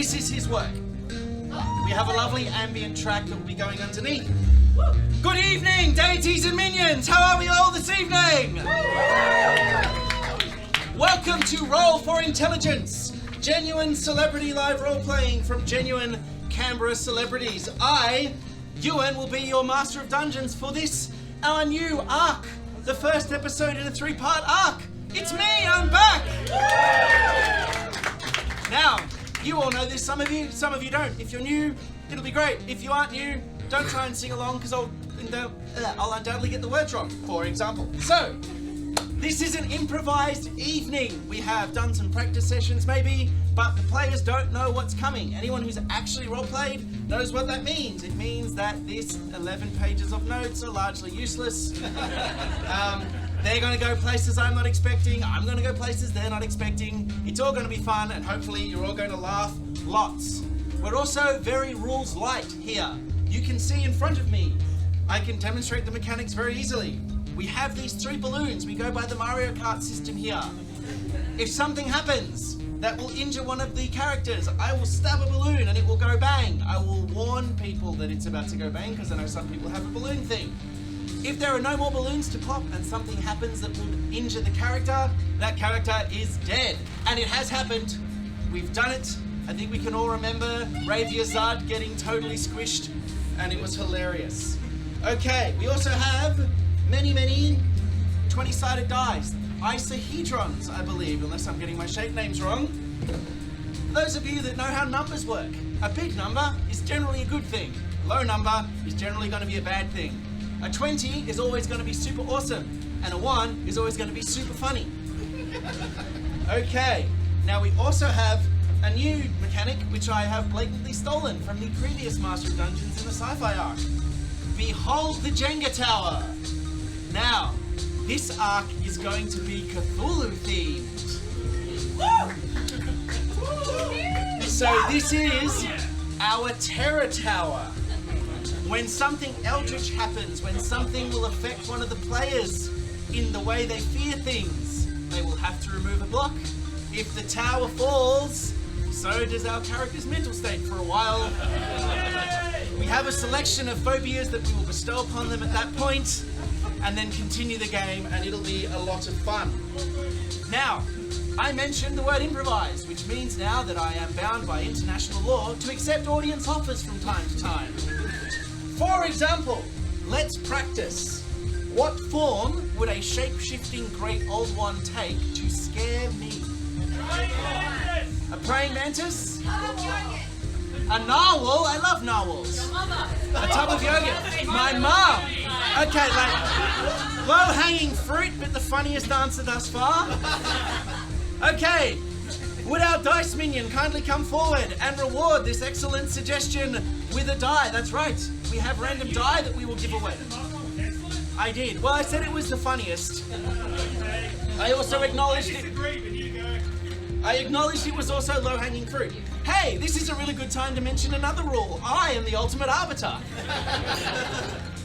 This is his work. We have a lovely ambient track that will be going underneath. Good evening, deities and minions! How are we all this evening? Welcome to Roll for Intelligence, genuine celebrity live role-playing from genuine Canberra celebrities. I, Ewan, will be your Master of Dungeons for this, our new arc, the first episode in a 3-part arc. It's me, I'm back! Now, you all know this, some of you don't. If you're new, it'll be great. If you aren't new, don't try and sing along because I'll undoubtedly get the words wrong, for example. So, this is an improvised evening. We have done some practice sessions maybe, but the players don't know what's coming. Anyone who's actually role-played knows what that means. It means that this 11 pages of notes are largely useless. They're going to go places I'm not expecting. I'm going to go places they're not expecting. It's all going to be fun, and hopefully you're all going to laugh lots. We're also very rules light here. You can see in front of me. I can demonstrate the mechanics very easily. We have these 3 balloons. We go by the Mario Kart system here. If something happens that will injure one of the characters, I will stab a balloon and it will go bang. I will warn people that it's about to go bang because I know some people have a balloon thing. If there are no more balloons to pop and something happens that will injure the character, that character is dead. And it has happened. We've done it. I think we can all remember Ravia Zard getting totally squished, and it was hilarious. Okay, we also have many 20-sided dice. Isohedrons, I believe, unless I'm getting my shape names wrong. For those of you that know how numbers work, a big number is generally a good thing. A low number is generally going to be a bad thing. A 20 is always going to be super awesome, and a 1 is always going to be super funny. Okay, now we also have a new mechanic which I have blatantly stolen from the previous Master of Dungeons in the sci-fi arc. Behold the Jenga Tower! Now, this arc is going to be Cthulhu themed. So this is our Terror Tower. When something eldritch happens, when something will affect one of the players in the way they fear things, they will have to remove a block. If the tower falls, so does our character's mental state for a while. We have a selection of phobias that we will bestow upon them at that point, and then continue the game, and it'll be a lot of fun. Now, I mentioned the word improvise, which means now that I am bound by international law to accept audience offers from time to time. For example, let's practice. What form would a shape-shifting great old one take to scare me? A praying mantis? A narwhal? I love narwhals. A tub of yogurt? My mum. Okay, like low-hanging fruit, but the funniest answer thus far. Okay, would our dice minion kindly come forward and reward this excellent suggestion with a die? That's right, we have random die that we will give away. I did. Well, I said it was the funniest. I also acknowledged it. I acknowledged it was also low-hanging fruit. Hey, this is a really good time to mention another rule. I am the ultimate arbiter.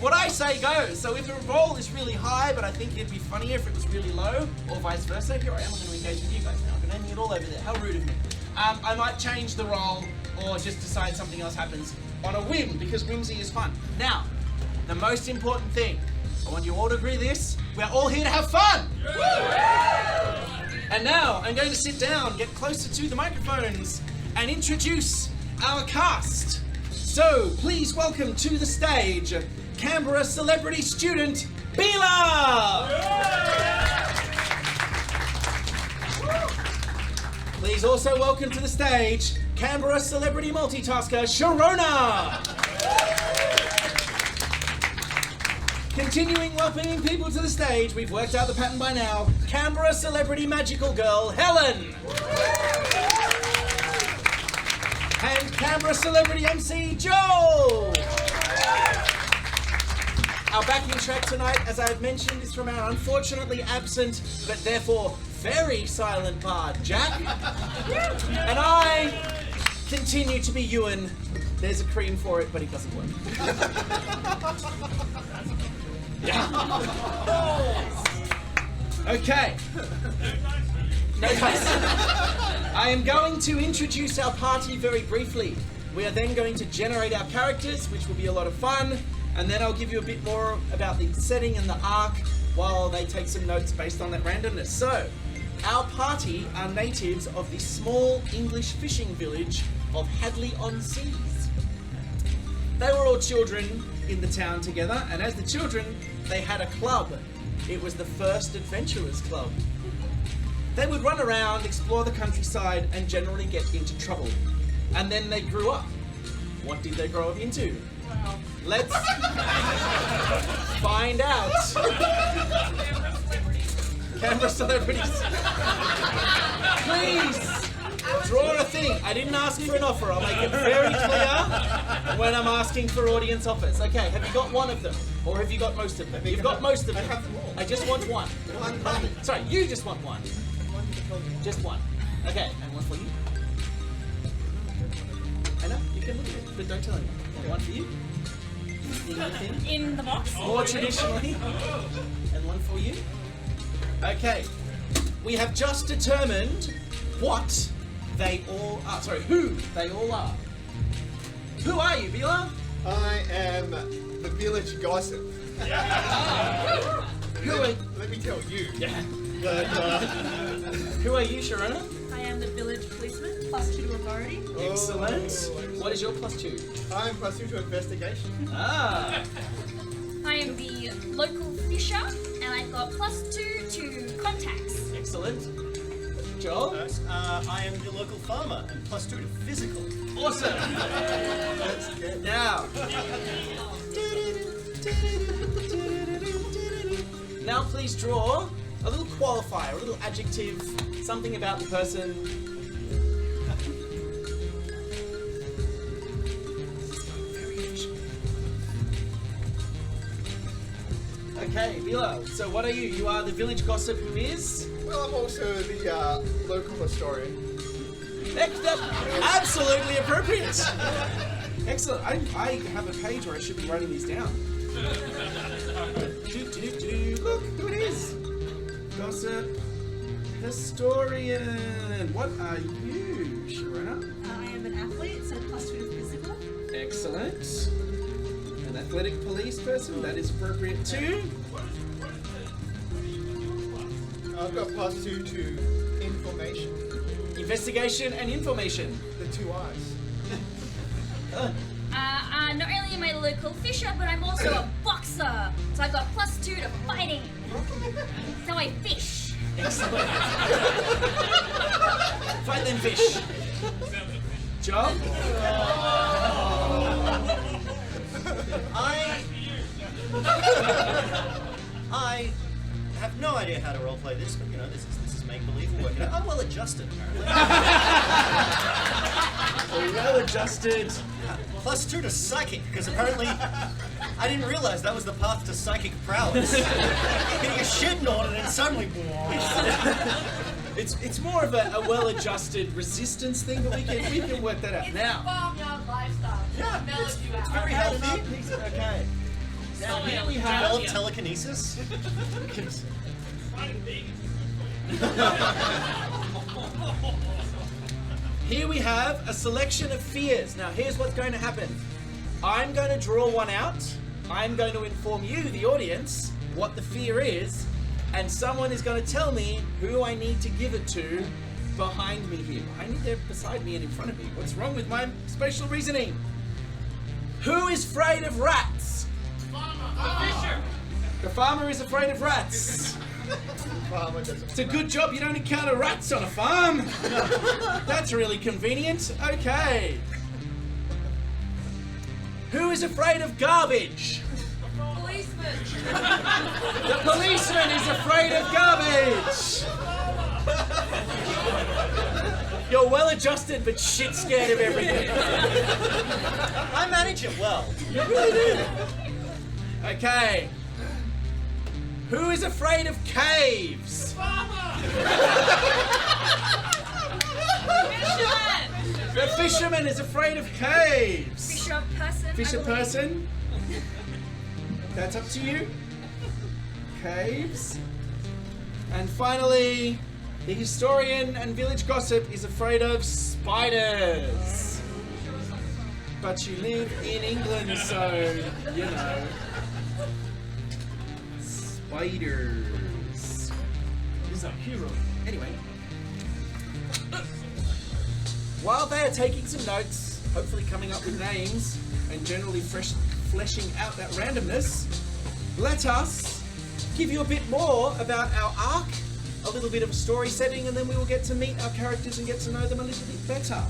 What I say goes. So if a roll is really high, but I think it'd be funnier if it was really low, or vice versa. Here I am, I'm going to engage with you guys now. I'm aiming it all over there. How rude of me. I might change the roll, or just decide something else happens on a whim, because whimsy is fun. Now, the most important thing, I want you all to agree this, we're all here to have fun! And now, I'm going to sit down, get closer to the microphones, and introduce our cast. So, please welcome to the stage, Canberra celebrity student, Bila! Please also welcome to the stage, Canberra celebrity multitasker, Sharona! Continuing welcoming people to the stage, we've worked out the pattern by now, Canberra celebrity magical girl, Helen! And Canberra celebrity MC, Joel! Our backing track tonight, as I've mentioned, is from our unfortunately absent, but therefore very silent bard, Jack. And I continue to be Ewan. There's a cream for it, but it doesn't work. Yeah. Okay. No dice. I am going to introduce our party very briefly. We are then going to generate our characters, which will be a lot of fun, and then I'll give you a bit more about the setting and the arc while they take some notes based on that randomness. So, our party are natives of the small English fishing village of Hadley-on-Seas. They were all children in the town together, and as the children, they had a club. It was the First Adventurers Club. They would run around, explore the countryside, and generally get into trouble. And then they grew up. What did they grow up into? Wow. Let's find out. Camera celebrities. Please draw a thing. I didn't ask for an offer. I'll make it very clear when I'm asking for audience offers. Okay, have you got one of them? Or have you got most of them? You've got most of them. I have them all. I just want one. Sorry, you just want one. Just one. Okay, and one for you. Anna, you can look at it, but don't tell anyone. One for you. In the box. More traditionally. And one for you. Okay. We have just determined what they all are. Sorry, who they all are. Who are you, Bila? I am the village gossip. Let me tell you. Yeah. That, Who are you, Sharona? I am the village policeman, +2 to authority. Excellent. What is your +2? I'm +2 to investigation. Ah. I am the local fisher, and I've got +2 to contacts. Excellent. Joel? I am the local farmer and +2 to physical. Awesome. Now. Now please draw a little qualifier, a little adjective, something about the person. Okay, Bila, so what are you? You are the village gossip who is? Well, I'm also the local historian. Absolutely appropriate. Excellent. I have a page where I should be writing these down. Look who it is. Gossip historian. What are you, Sharona? I am an athlete, so +2 to physical. Excellent. An athletic police person, that is appropriate too. I've got +2 to information. Investigation and information. The 2 eyes. Not only am I a local fisher, but I'm also a boxer. So I've got +2 to fighting. So I fish. Excellent. Fight them fish. Job? I have no idea how to roleplay this, but you know, this is make-believe. We'll work it out. I'm well adjusted, apparently. Well adjusted. +2 to psychic, because apparently I didn't realize that was the path to psychic prowess. Getting your shit in order and then suddenly... It's more of a well-adjusted resistance thing, but we can work that out. Now, Farmyard lifestyle. Yeah, Mellows it's you out. very healthy. okay. Now here we Develop have. telekinesis. Here we have a selection of fears. Now here's what's going to happen. I'm going to draw one out. I'm going to inform you, the audience, what the fear is, and someone is going to tell me who I need to give it to behind me here. They're beside me and in front of me. What's wrong with my spatial reasoning? Who is afraid of rats? The farmer is afraid of rats. Farmer doesn't. It's a good job you don't encounter rats on a farm. That's really convenient. Okay. Who is afraid of garbage? Policeman. The policeman is afraid of garbage. You're well adjusted, but shit scared of everything. I manage it well. You really do. Okay. Who is afraid of caves? Fisherman! The fisherman is afraid of caves. Fisher person. Fisher I believe. person. That's up to you. Caves. And finally, The historian and village gossip is afraid of spiders. But you live in England, so, you know. Spiders. He's a hero. Anyway. While they are taking some notes, hopefully coming up with names, and generally fleshing out that randomness, let us give you a bit more about our arc, a little bit of a story setting, and then we will get to meet our characters and get to know them a little bit better.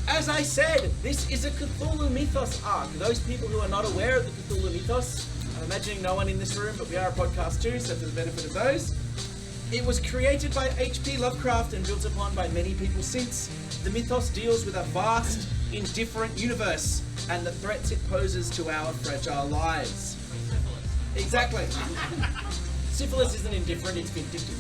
As I said, this is a Cthulhu Mythos arc. Those people who are not aware of the Cthulhu Mythos, I'm imagining no one in this room, but we are a podcast too, so for the benefit of those. It was created by H.P. Lovecraft and built upon by many people since. The mythos deals with a vast, indifferent universe and the threats it poses to our fragile lives. Exactly. Syphilis isn't indifferent, it's vindictive.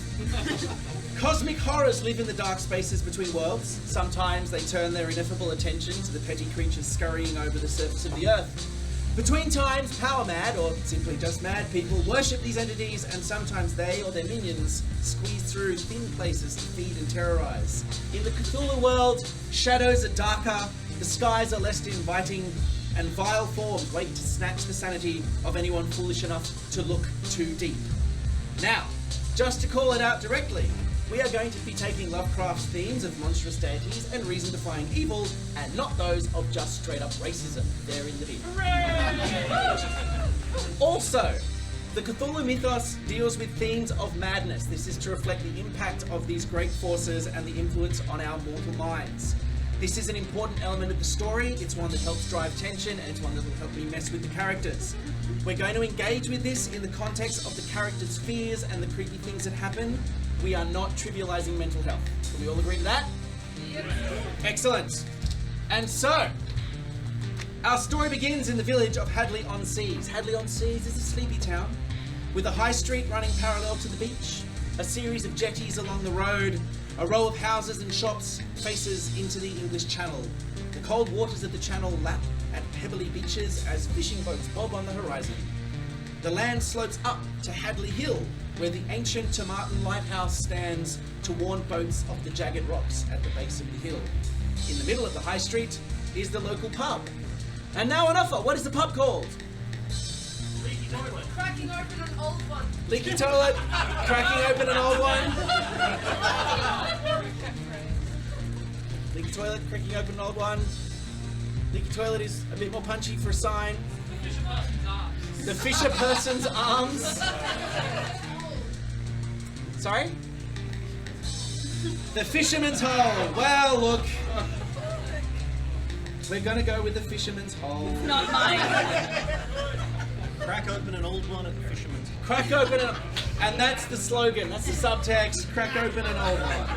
Cosmic horrors live in the dark spaces between worlds. Sometimes they turn their ineffable attention to the petty creatures scurrying over the surface of the earth. Between times, power mad, or simply just mad people worship these entities, and sometimes they or their minions squeeze through thin places to feed and terrorize. In the Cthulhu world, shadows are darker, the skies are less inviting, and vile forms wait to snatch the sanity of anyone foolish enough to look too deep. Now, just to call it out directly, we are going to be taking Lovecraft's themes of monstrous deities and reason-defying evil, and not those of just straight-up racism. They're in the bin. Also, the Cthulhu mythos deals with themes of madness. This is to reflect the impact of these great forces and the influence on our mortal minds. This is an important element of the story. It's one that helps drive tension, and it's one that will help me mess with the characters. We're going to engage with this in the context of the characters' fears and the creepy things that happen. We are not trivializing mental health. Can we all agree to that? Yep. Excellent. And so, our story begins in the village of Hadley-on-Seas. Hadley-on-Seas is a sleepy town with a high street running parallel to the beach, a series of jetties along the road, a row of houses and shops faces into the English Channel. The cold waters of the channel lap at pebbly beaches as fishing boats bob on the horizon. The land slopes up to Hadley Hill, where the ancient Tomarton Lighthouse stands to warn boats of the jagged rocks at the base of the hill. In the middle of the high street is the local pub. And now an offer. What is the pub called? Leaky toilet. Cracking open an old one. Leaky toilet, cracking open an old one. Leaky toilet, cracking open an old one. Leaky toilet is a bit more punchy for a sign. The fisher person's arms. Sorry? The fisherman's hole. Well, look. We're gonna go with the fisherman's hole. Not mine. Crack open an old one at the fisherman's. Crack open an... And that's the slogan. That's the subtext. Crack open an old one.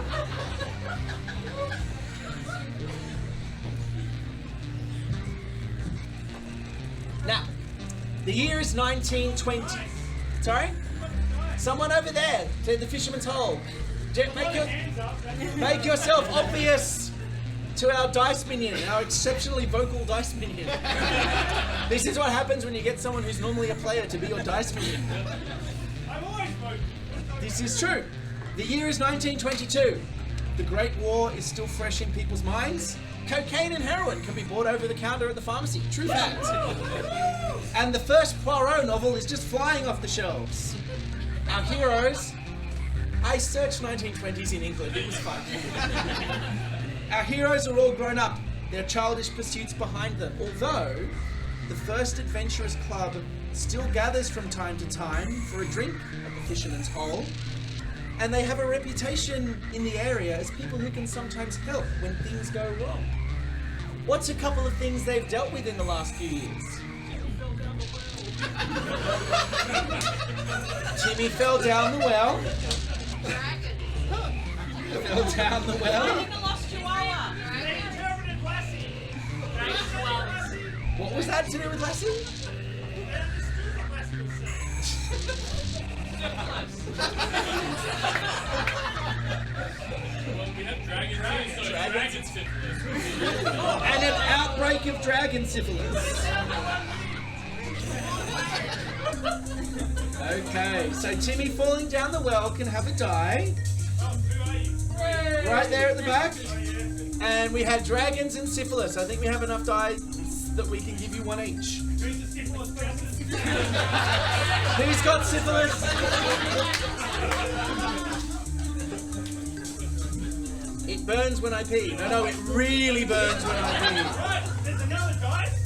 Now, the year is 1920. Sorry? Someone over there, to the fisherman's hole. Make yourself obvious to our dice minion, our exceptionally vocal dice minion. This is what happens when you get someone who's normally a player to be your dice minion. This is true. The year is 1922. The Great War is still fresh in people's minds. Cocaine and heroin can be bought over the counter at the pharmacy. True fact. And the first Poirot novel is just flying off the shelves. Our heroes... I searched 1920s in England. It was fun. Our heroes are all grown up. Their childish pursuits behind them. Although, the First Adventurers Club still gathers from time to time for a drink at the Fisherman's Hole. And they have a reputation in the area as people who can sometimes help when things go wrong. What's a couple of things they've dealt with in the last few years? Timmy fell down the well. Fell down the well. What was that to do with Lassie? And an outbreak of dragon syphilis. Okay, so Timmy falling down the well can have a die. Right there at the back. And we had dragons and syphilis. I think we have enough dice that we can give you one each. Who's got syphilis? It burns when I pee. No, it really burns when I pee. Right, there's another dice.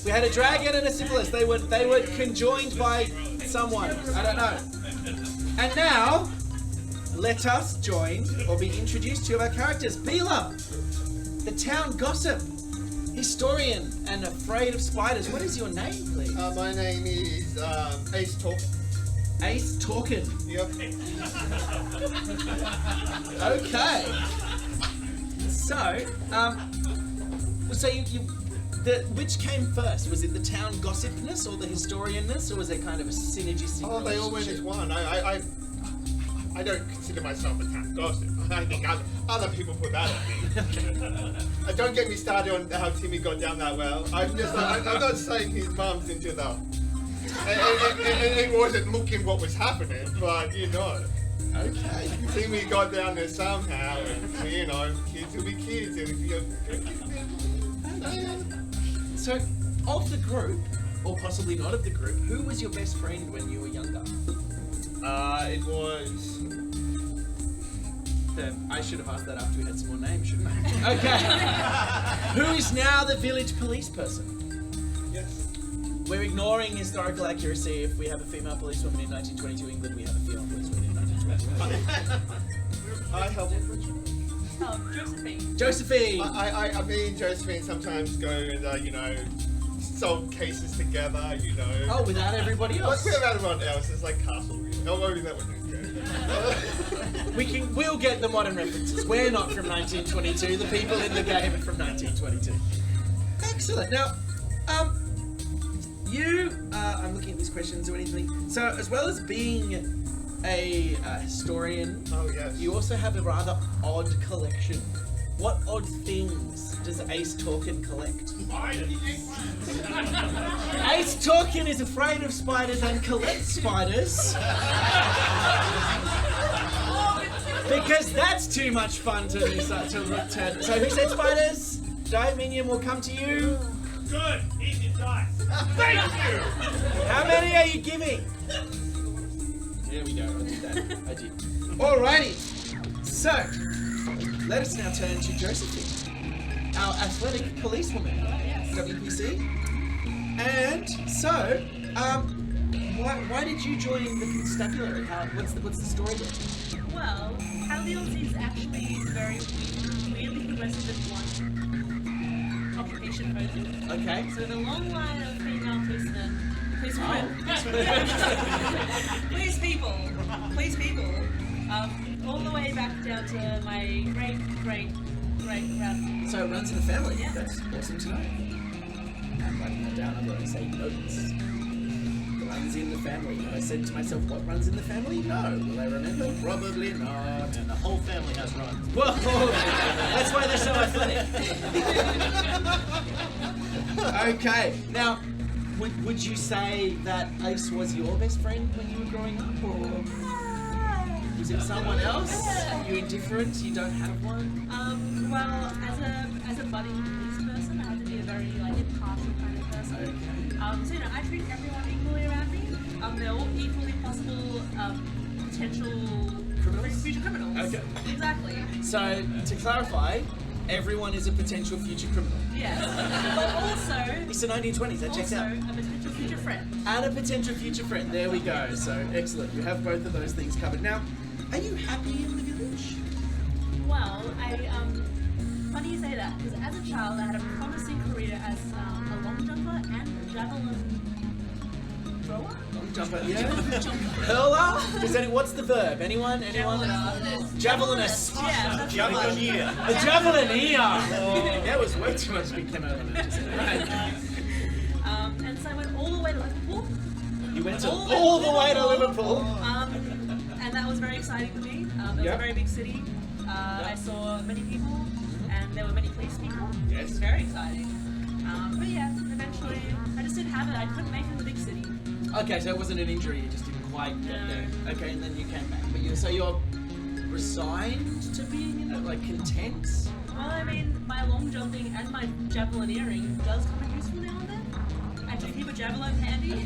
We had a dragon and a syphilis. They were conjoined by someone. I don't know. And now, let us join or be introduced to our characters. Bila, the town gossip, historian, and afraid of spiders. What is your name, please? My name is Ace Talk. Ace Talkin. Yep. Okay. So which came first? Was it the town gossipness or the historianness, or was it kind of a synergistic? Oh, they all went as one. I don't consider myself a town gossip. I think other people put that on me. Don't get me started on how Timmy got down that well. I'm not saying his mum's into the. And he wasn't looking what was happening, but you know. Okay. Timmy got down there somehow, and you know, kids will be kids, and if you're. So, of the group, or possibly not of the group, who was your best friend when you were younger? It was. I should have asked that after we had some more names, shouldn't I? Okay. Who is now the village police person? Yes. We're ignoring historical accuracy. If we have a female policewoman in 1922 England, we have a female policewoman in 1922. I help. Oh, Josephine. Josephine! Me and Josephine sometimes go and, you know, solve cases together, you know. Oh, without everybody else. Without everyone else, it's like Castle. No, maybe that one. We'll get the modern references. We're not from 1922. The people in the game are from 1922. Excellent. Now, I'm looking at these questions or anything. So, as well as being a historian, Oh, yes. you also have a rather odd collection. What odd things does Ace Talkin collect? Ace Talkin is afraid of spiders and collects spiders. Because that's too much fun to return. So who said spiders? Dominion will come to you. Good. Easy dice. Thank you. How many are you giving? There we go. I did that. I did. Alrighty. So, let us now turn to Josephine, our athletic policewoman, WPC. And so, why did you join the constabulary? What's the story there? Well, Halios is actually very weirdly progressive at one occupation focus. Okay. So the long line of female policemen, police people, all the way back down to my great grandfather. So it runs in the family. Yeah. That's awesome to know. I'm writing that down. I'm going to say notes. Runs in the family. I said to myself, what runs in the family? No. Will I remember? Probably not. And the whole family has runs. Whoa! That's why they're so athletic. Okay. Now, would you say that Ace was your best friend when you were growing up, or was it someone else? Are you indifferent? You don't have one? Well, as a buddy police person, I have to be a very impartial kind of person. So I treat everyone equally around me. They're all equally possible potential future criminals. Okay. Exactly. So, to clarify, everyone is a potential future criminal. Yes. But also, It's the 1920s. That checks also out. a potential future friend. And a potential future friend. There we go. So excellent. You have both of those things covered. Now, are you happy in the village? Well, funny you say that, because as a child I had a promising career as a long jumper and javelin thrower. Long jumper. Yeah. Hurler? What's the verb? Anyone? Javelinist. Yeah. Javelineer. A javelineer. That was way too much big camo than I just said. Right. And so I went all the way to Liverpool. You went all the way to Liverpool. And that was very exciting for me. It was Yep. a very big city. I saw many people, and there were many police people. Yes. It was very exciting. But yeah, eventually, I just didn't have it. I couldn't make it in the big city. Okay, so it wasn't an injury. You just didn't quite get No. there. Okay, and then you came back. But you're resigned to being in it? Like content? Well, I mean, my long jumping and my javelineering does come in useful now and then. I do keep a javelin handy.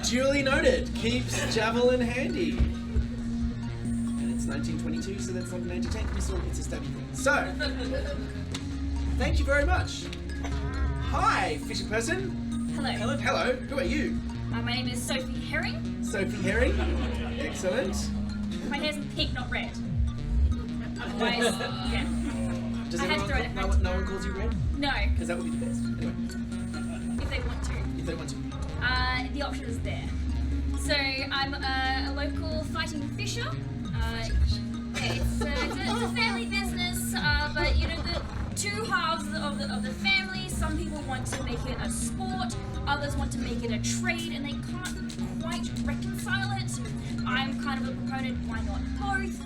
Duly noted. Keeps javelin handy. And it's 1922, so that's not an anti-tank missile. It's a stabby thing. So, thank you very much. Hi, fishy person. Hello. Hello. Who are you? My name is Sophie Herring. Sophie Herring. Excellent. My hair's pink, not red. Otherwise, yeah. Does I had to throw it at no one calls you red? No, Because that would be the best. Anyway, if they want to. if they want to. The option is there. So I'm a local fighting fisher. It's a family business, but you know the two halves of the family. Some people want to make it a sport, others want to make it a trade, and they can't quite reconcile it. I'm kind of a proponent. Why not both?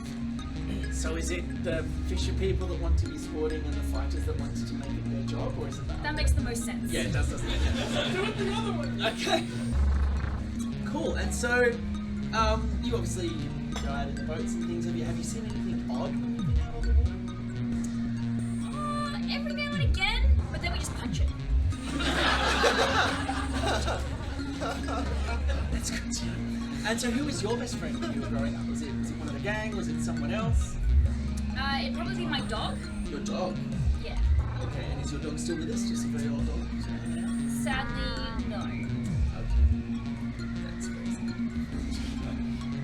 So is it the fisher people that want to be sporting and the fighters that want to make it their job, or is it that? That makes the most sense. Yeah, it does, doesn't it? Do it the other way. Okay. Cool. And so, you obviously go out in the boats and things. Have you seen anything odd when you've been out on the water? Every now and again, but then we just punch it. That's good to know. And so, who was your best friend when you were growing up? Was it one of the gang? Was it someone else? It'd probably be my dog. Your dog. Yeah. Okay. And is your dog still with us? Just a very old dog. Sadly, no. Okay. That's crazy.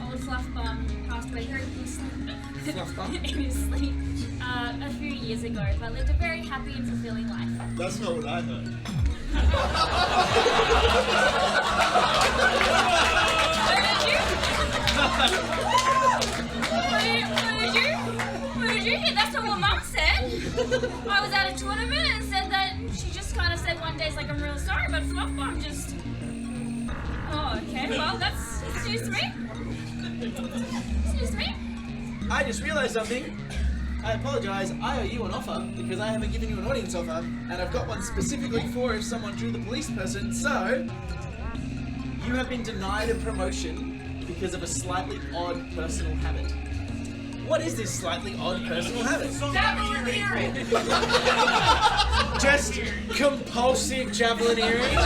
Old Fluff Bum passed away very peacefully Fluff Bum? in his sleep a few years ago, but lived a very happy and fulfilling life. That's not what I heard. What did you? What did you hear? That's not what Mum said. I was at a tournament and said that she just kind of said one day, it's like, I'm real sorry, but Fluff Bum just... Oh, okay, well, that's news to me. It's news to me. I just realised something. I apologise, I owe you an offer because I haven't given you an audience offer, and I've got one specifically for if someone drew the police person. So, you have been denied a promotion because of a slightly odd personal habit. What is this slightly odd personal habit? Just compulsive javelineering?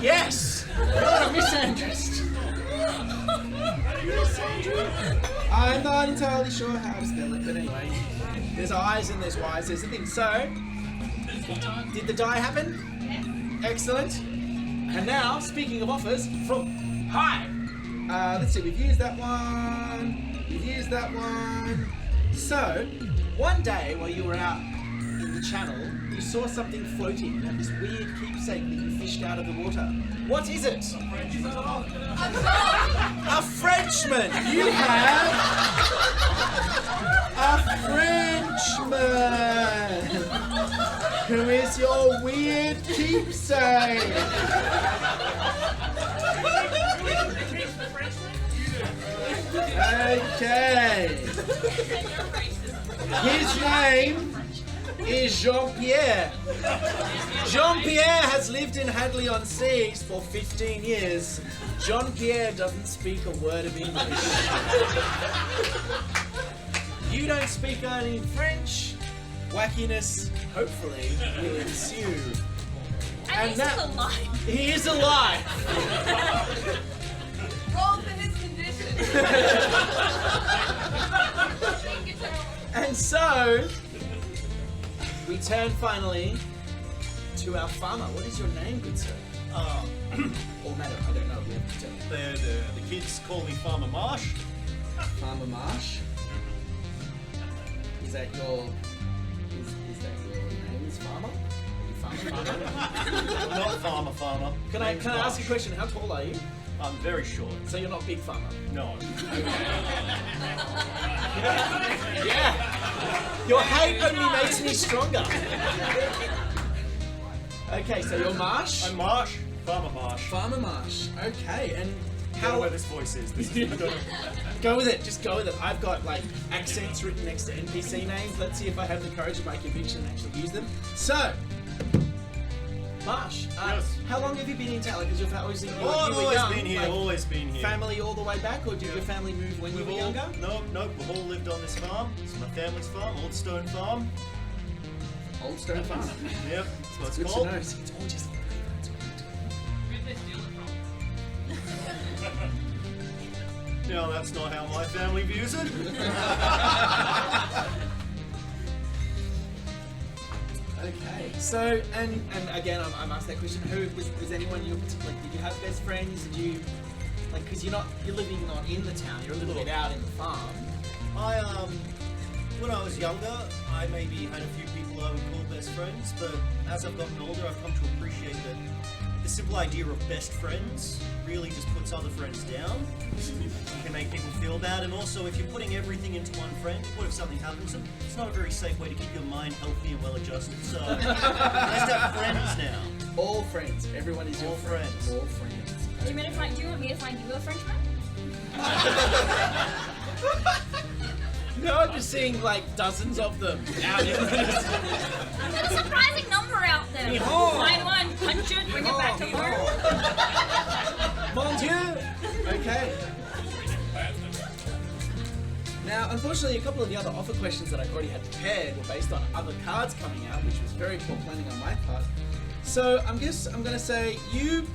Yes! You're a misandrist. I'm not entirely sure how to spell it, but anyway. There's I's and there's Y's, there's the thing. So, did the die happen? Yes. Excellent. And now, speaking of offers, from Hi! Let's see, we've used that one. We've used that one. So, one day while you were out in the channel, you saw something floating. You had this weird keepsake that you fished out of the water. What is it? A Frenchman! You have a Frenchman! Who is your weird keepsake? Okay. His name is Jean-Pierre. Jean-Pierre has lived in Hadley-on-Seas for 15 years. Jean-Pierre doesn't speak a word of English. You don't speak any French. Wackiness, hopefully, will ensue. And he's still alive. He is alive. Roll for his condition. And so, we turn finally to our farmer. What is your name, good sir? Or madam, I don't know. We have to tell. The kids call me Farmer Marsh. Farmer Marsh. Is that your... Is that your name is Farmer? Are you Farmer? Not Farmer. Can I ask you a question? How tall are you? I'm very short. So you're not Big Farmer? No. Yeah. Your hate only makes me stronger. Okay, so you're Marsh? I'm Marsh. Farmer Marsh. Farmer Marsh. Okay, and I don't know how... where this voice is. This is Go with it. Just go with it. I've got like accents written next to NPC names. Let's see if I have the courage of my conviction and actually use them. So, Marsh, Yes. how long have you been in town? Like, 'cause you've always been Oh, I've you were always young, been here, like, always been here. family all the way back, or did your family move when you were younger? Nope, we've all lived on this farm. It's my family's farm, Old Stone Farm. Old Stone Farm. Yep, that's what it's Good to called. know. See, it's all just. No, that's not how my family views it. Okay. So, and again, I'm asked that question. Who was anyone you particularly? Did you have best friends? Did you like? Because you're living not in the town. You're a little bit out in the farm. When I was younger, I maybe had a few people I would call best friends, but as I've gotten older, I've come to appreciate that the simple idea of best friends really just puts other friends down. You can make people feel bad, and also if you're putting everything into one friend, what if something happens? And it's not a very safe way to keep your mind healthy and well adjusted. So let's have friends now. All friends. Everyone is your All friend. friends. All friends. Do you want me to find you a Frenchman? No, I'm just seeing like dozens of them out in There's a surprising number out there. Yeehaw. Find one, punch it, bring it back to home. Mon Dieu! Okay. Now, unfortunately, a couple of the other offer questions that I already had prepared were based on other cards coming out, which was very poor planning on my part. So I'm going to say you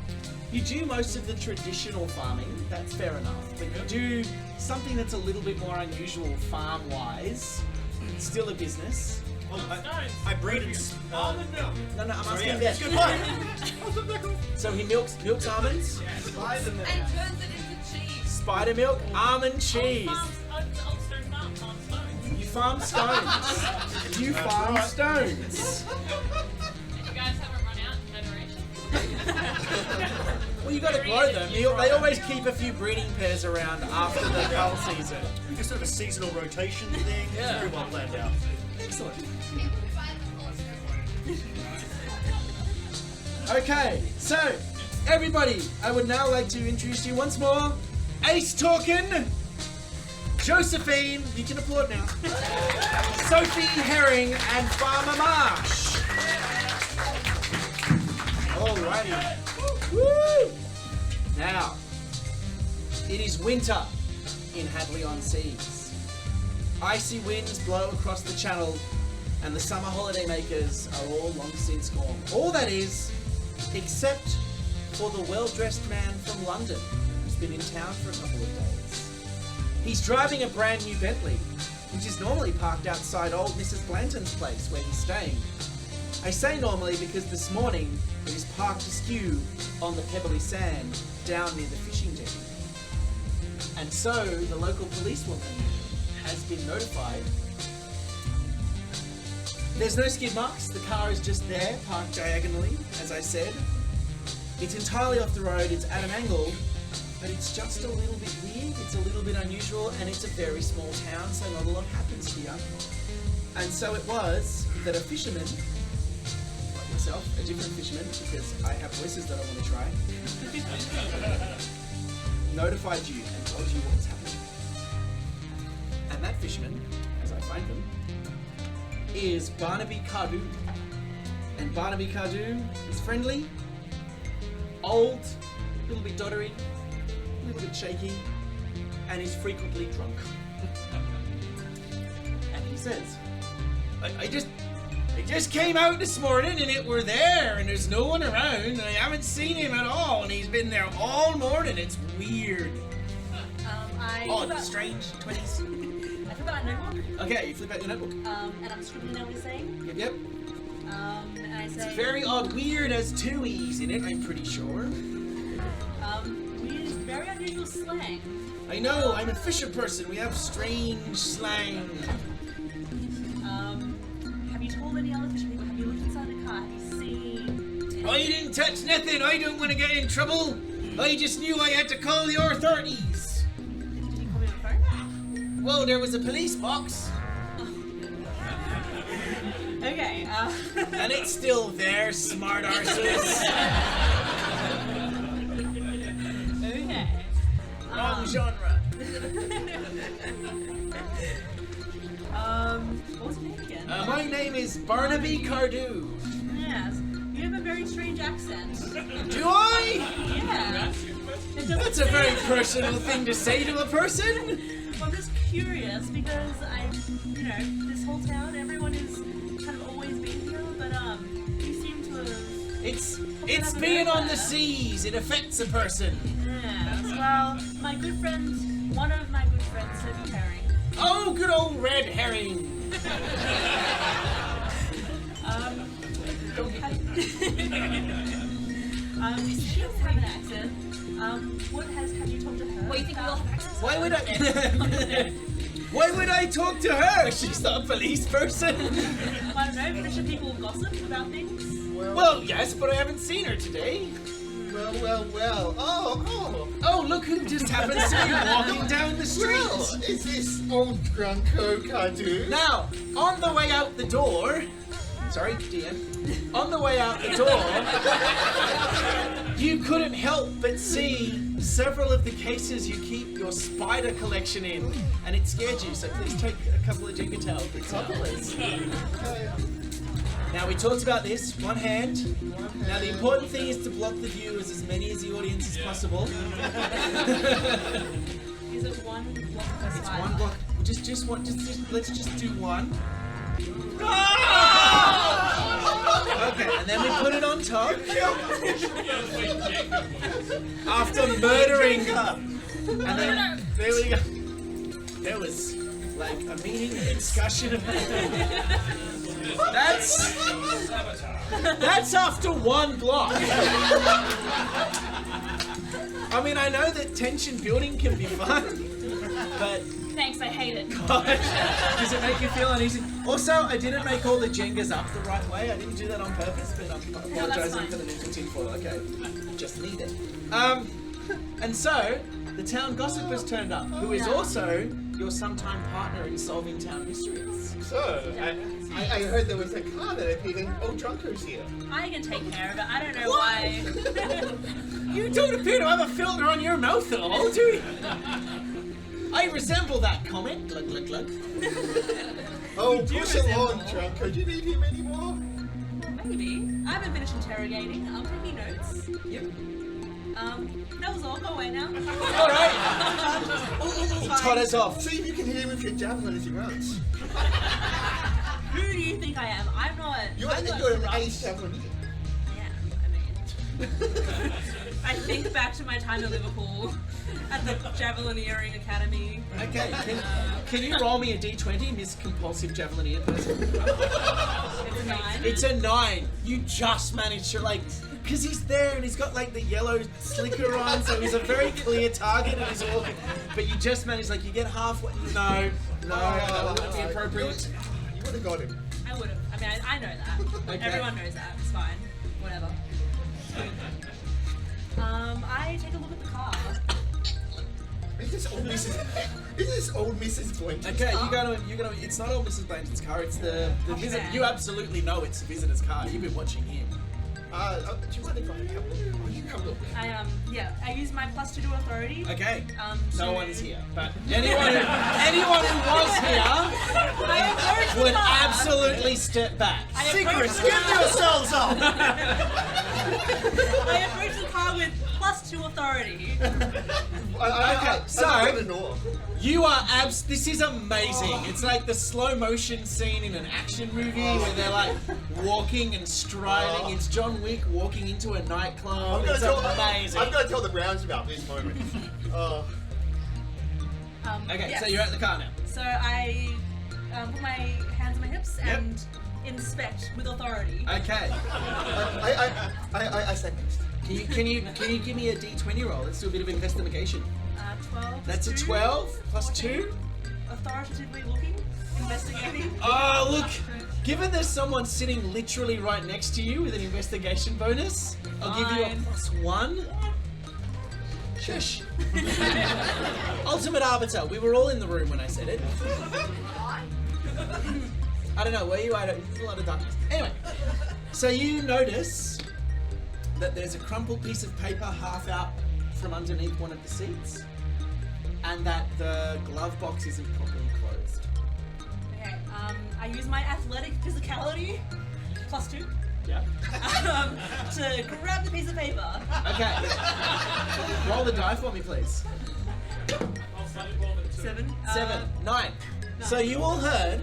do most of the traditional farming. That's fair enough, but you do something that's a little bit more unusual farm-wise. It's still a business. Well, I breed and Almond milk. No, I'm sorry, asking yeah, that. good point. So he milks almonds, And turns it into cheese. spider milk, almond cheese. Old Stone Farm, Farm Stones. You farm stones. You farm stones. And you guys haven't run out in generation? Well, you got to grow them. They always keep a few breeding pairs around after the cull season. Just sort of a seasonal rotation thing. It's Yeah. very well planned out. Excellent. Okay, so everybody, I would now like to introduce you once more, Ace Talkin, Josephine, you can applaud now, Sophie Herring, and Farmer Marsh. Alrighty. Woo! Now, it is winter in Hadley-on-Seas. Icy winds blow across the channel, and the summer holiday makers are all long since gone. All that is, except for the well-dressed man from London, who's been in town for a couple of days. He's driving a brand new Bentley, which is normally parked outside old Mrs. Blanton's place where he's staying. I say normally because this morning it is parked askew on the pebbly sand down near the fishing jetty. And so the local policewoman has been notified. There's no skid marks, the car is just there, parked diagonally, as I said. It's entirely off the road, it's at an angle, but it's just a little bit weird, it's a little bit unusual, and it's a very small town, so not a lot happens here. And so it was that a fisherman, like myself, a different fisherman, because I have voices that I want to try, notified you and told you what was happening. And that fisherman, as I find them, is Barnaby Cardew. And Barnaby Cardew is friendly, old, a little bit doddery, a little bit shaky, and is frequently drunk. And he says, I just came out this morning and it were there and there's no one around and I haven't seen him at all and he's been there all morning. It's weird. Odd, strange, 20s. I flip out a notebook, Okay, you flip out your notebook. and I'm scribbling down what he's saying. Yep. And I say, Very odd, weird has two E's in it, I'm pretty sure. we use very unusual slang. I know, I'm a fisher person. We have strange slang. Have you told any other fish people? Have you looked inside the car? Have you seen? I didn't touch nothing. I don't want to get in trouble. I just knew I had to call the authorities. Did you call me on the phone? Well, there was a police box, Okay. and it's still there, smart arses. Okay. Wrong genre. What was your name again? My name is Barnaby Cardew. Yes. You have a very strange accent. Do I? Yeah. It doesn't That's a say- very personal thing to say to a person. Well, I'm just curious because this whole town, everyone is kind of always been here, but you seem to have. It's being on the seas. It affects a person. Yes. Well, one of my good friends, Sophie Herring. Oh, good old red herring. She doesn't have an accent. Have you talked to her? What do you think we all have accents? Why would I? Why would I talk to her? She's not a police person. I don't know, British people gossip about things. Well, yes, but I haven't seen her today. Well. Oh, look who just happens to be walking down the street. Well, is this old Drunko Cardew? Now, on the way out the door. Sorry, DM. On the way out the door, you couldn't help but see several of the cases you keep your spider collection in, and it scared you. So please take a couple of Jenga towel, please. Now we talked about this. One hand. Now the important thing is to block the view as many as the audience as possible. Is it one block per It's side? one block. Let's just do one. Okay, and then we put it on top. After murdering her. And then there we go. There was like a meeting, a discussion about it. That's after one block. I mean, I know that tension building can be fun, but Thanks, I hate it. gosh, does it make you feel uneasy? Also, I didn't make all the Jengas up the right way. I didn't do that on purpose, but I'm apologising fine. for the ninja tinfoil. Okay, just need it. And so the town gossip turned up, who is also your sometime partner in solving town mysteries. So, I heard there was a car that appeared in Old Drunko's here. I can take care of it. I don't know why. You don't appear to have a filter on your mouth at all, do you? I resemble that comment. Glug, glug, glug. Oh, push along, Drunko. Do you need him anymore? Maybe. I haven't finished interrogating. I'm taking notes. Yep. That was all. Go away now. All right. He totters off. See if you can hear him with your javelin as he runs. Who do you think I am? I'm not. You're I'm not an corrupt. ace javelineer. Yeah, I think back to my time in Liverpool at the Javelineering Academy. Okay, can you roll me a d20, Miss Compulsive Javelineer person? It's a 9. It's a 9. You just managed to, because he's there and he's got, the yellow slicker on, so he's a very clear target and he's walking. But you just managed, you get halfway. No, that wouldn't be appropriate. You would have got him. I would have. I mean, I know that. Okay. Everyone knows that. It's fine. Whatever. I take a look at the car. Is this old Mrs. Boynton's Okay, car? you gotta. It's not old Mrs. Blanton's car. It's the visit. Okay. You absolutely know it's the visitor's car. You've been watching him. Do you mind if I have a look? Oh, you have a look. I use my +2 to authority. Okay. No to- one's here, but anyone who was here I approach the would car. absolutely step back. Secrets, give yourselves up! I approach the car with +2 authority. Okay, so- I've got an awe. You are this is amazing. It's like the slow motion scene in an action movie where they're walking and striding. It's John Wick walking into a nightclub. It's amazing. I've got to tell the Browns about this moment. Okay, Yes. so you're at the car now. So I put my hands on my hips and inspect with authority. Okay. I said next. Can you give me a d20 roll? Let's do a bit of investigation. 12. That's a 12 plus 2. Authoritatively looking, investigating. Oh, look! Given there's someone sitting literally right next to you with an investigation bonus, I'll give you a Fine. +1. Shush. Ultimate Arbiter. We were all in the room when I said it. I don't know, were you? There's a lot of darkness. Anyway, so you notice that there's a crumpled piece of paper half out from underneath one of the seats. and that the glove box isn't properly closed. Okay. I use my athletic physicality +2 Yeah. to grab the piece of paper. Okay. Roll the die for me, please. 7. 7, 9. So you all heard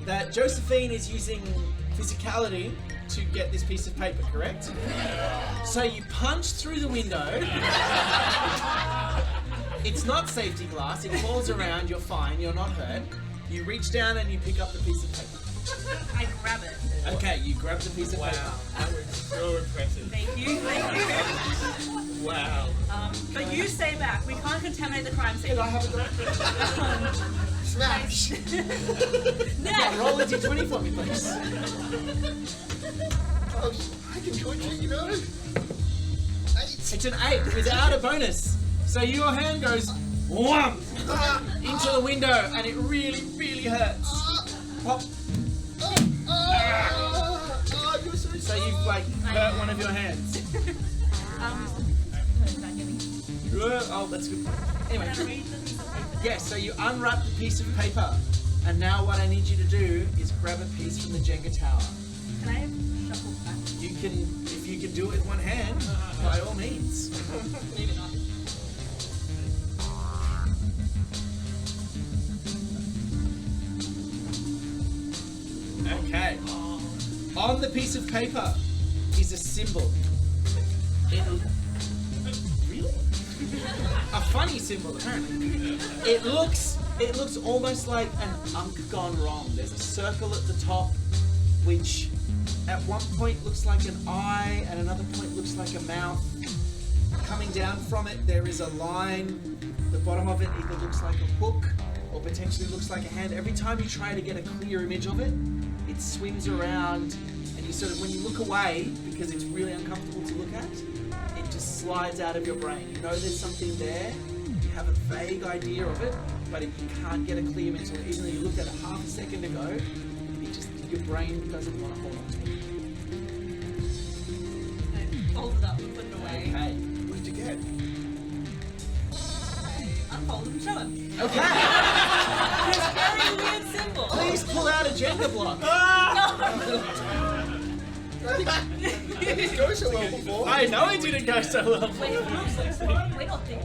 that Josephine is using physicality to get this piece of paper, correct? So you punch through the window. It's not safety glass, it falls around, you're fine, you're not hurt. You reach down and you pick up the piece of paper. I grab it. Okay, you grab the piece of paper. That was so impressive. Thank you. Wow. But you stay back. We can't contaminate the crime scene. Smash! Yeah, roll a d20 for me, please. Oh, I can join you, you know. 8. It's an 8 without a bonus. So your hand goes wham into the window and it really, really hurts. Pop. You're so So you've like hurt one of your hands. Oh, that's good. Anyway, yes, so you unwrap the piece of paper. And now what I need you to do is grab a piece from the Jenga tower. Can I shuffle back? You can, if you can do it with one hand, by all means. Maybe not. Okay. On the piece of paper is a symbol. Really? A funny symbol, apparently. It looks almost like an unk gone wrong. There's a circle at the top, which at one point looks like an eye, and another point looks like a mouth. Coming down from it, there is a line. The bottom of it either looks like a hook or potentially looks like a hand. Every time you try to get a clear image of it, it swims around, and you sort of, when you look away, because it's really uncomfortable to look at, it just slides out of your brain. You know there's something there, you have a vague idea of it, but you can't get a clear image of it. Even though you looked at it half a second ago, it just, your brain doesn't want to hold on to it. I fold it up and put it away. Okay. What did you get? Unfold it and show him. Okay. It's a very weird symbol. Please pull out a Jenga block. It didn't go so well before. I know it didn't go so well. Wait, not there.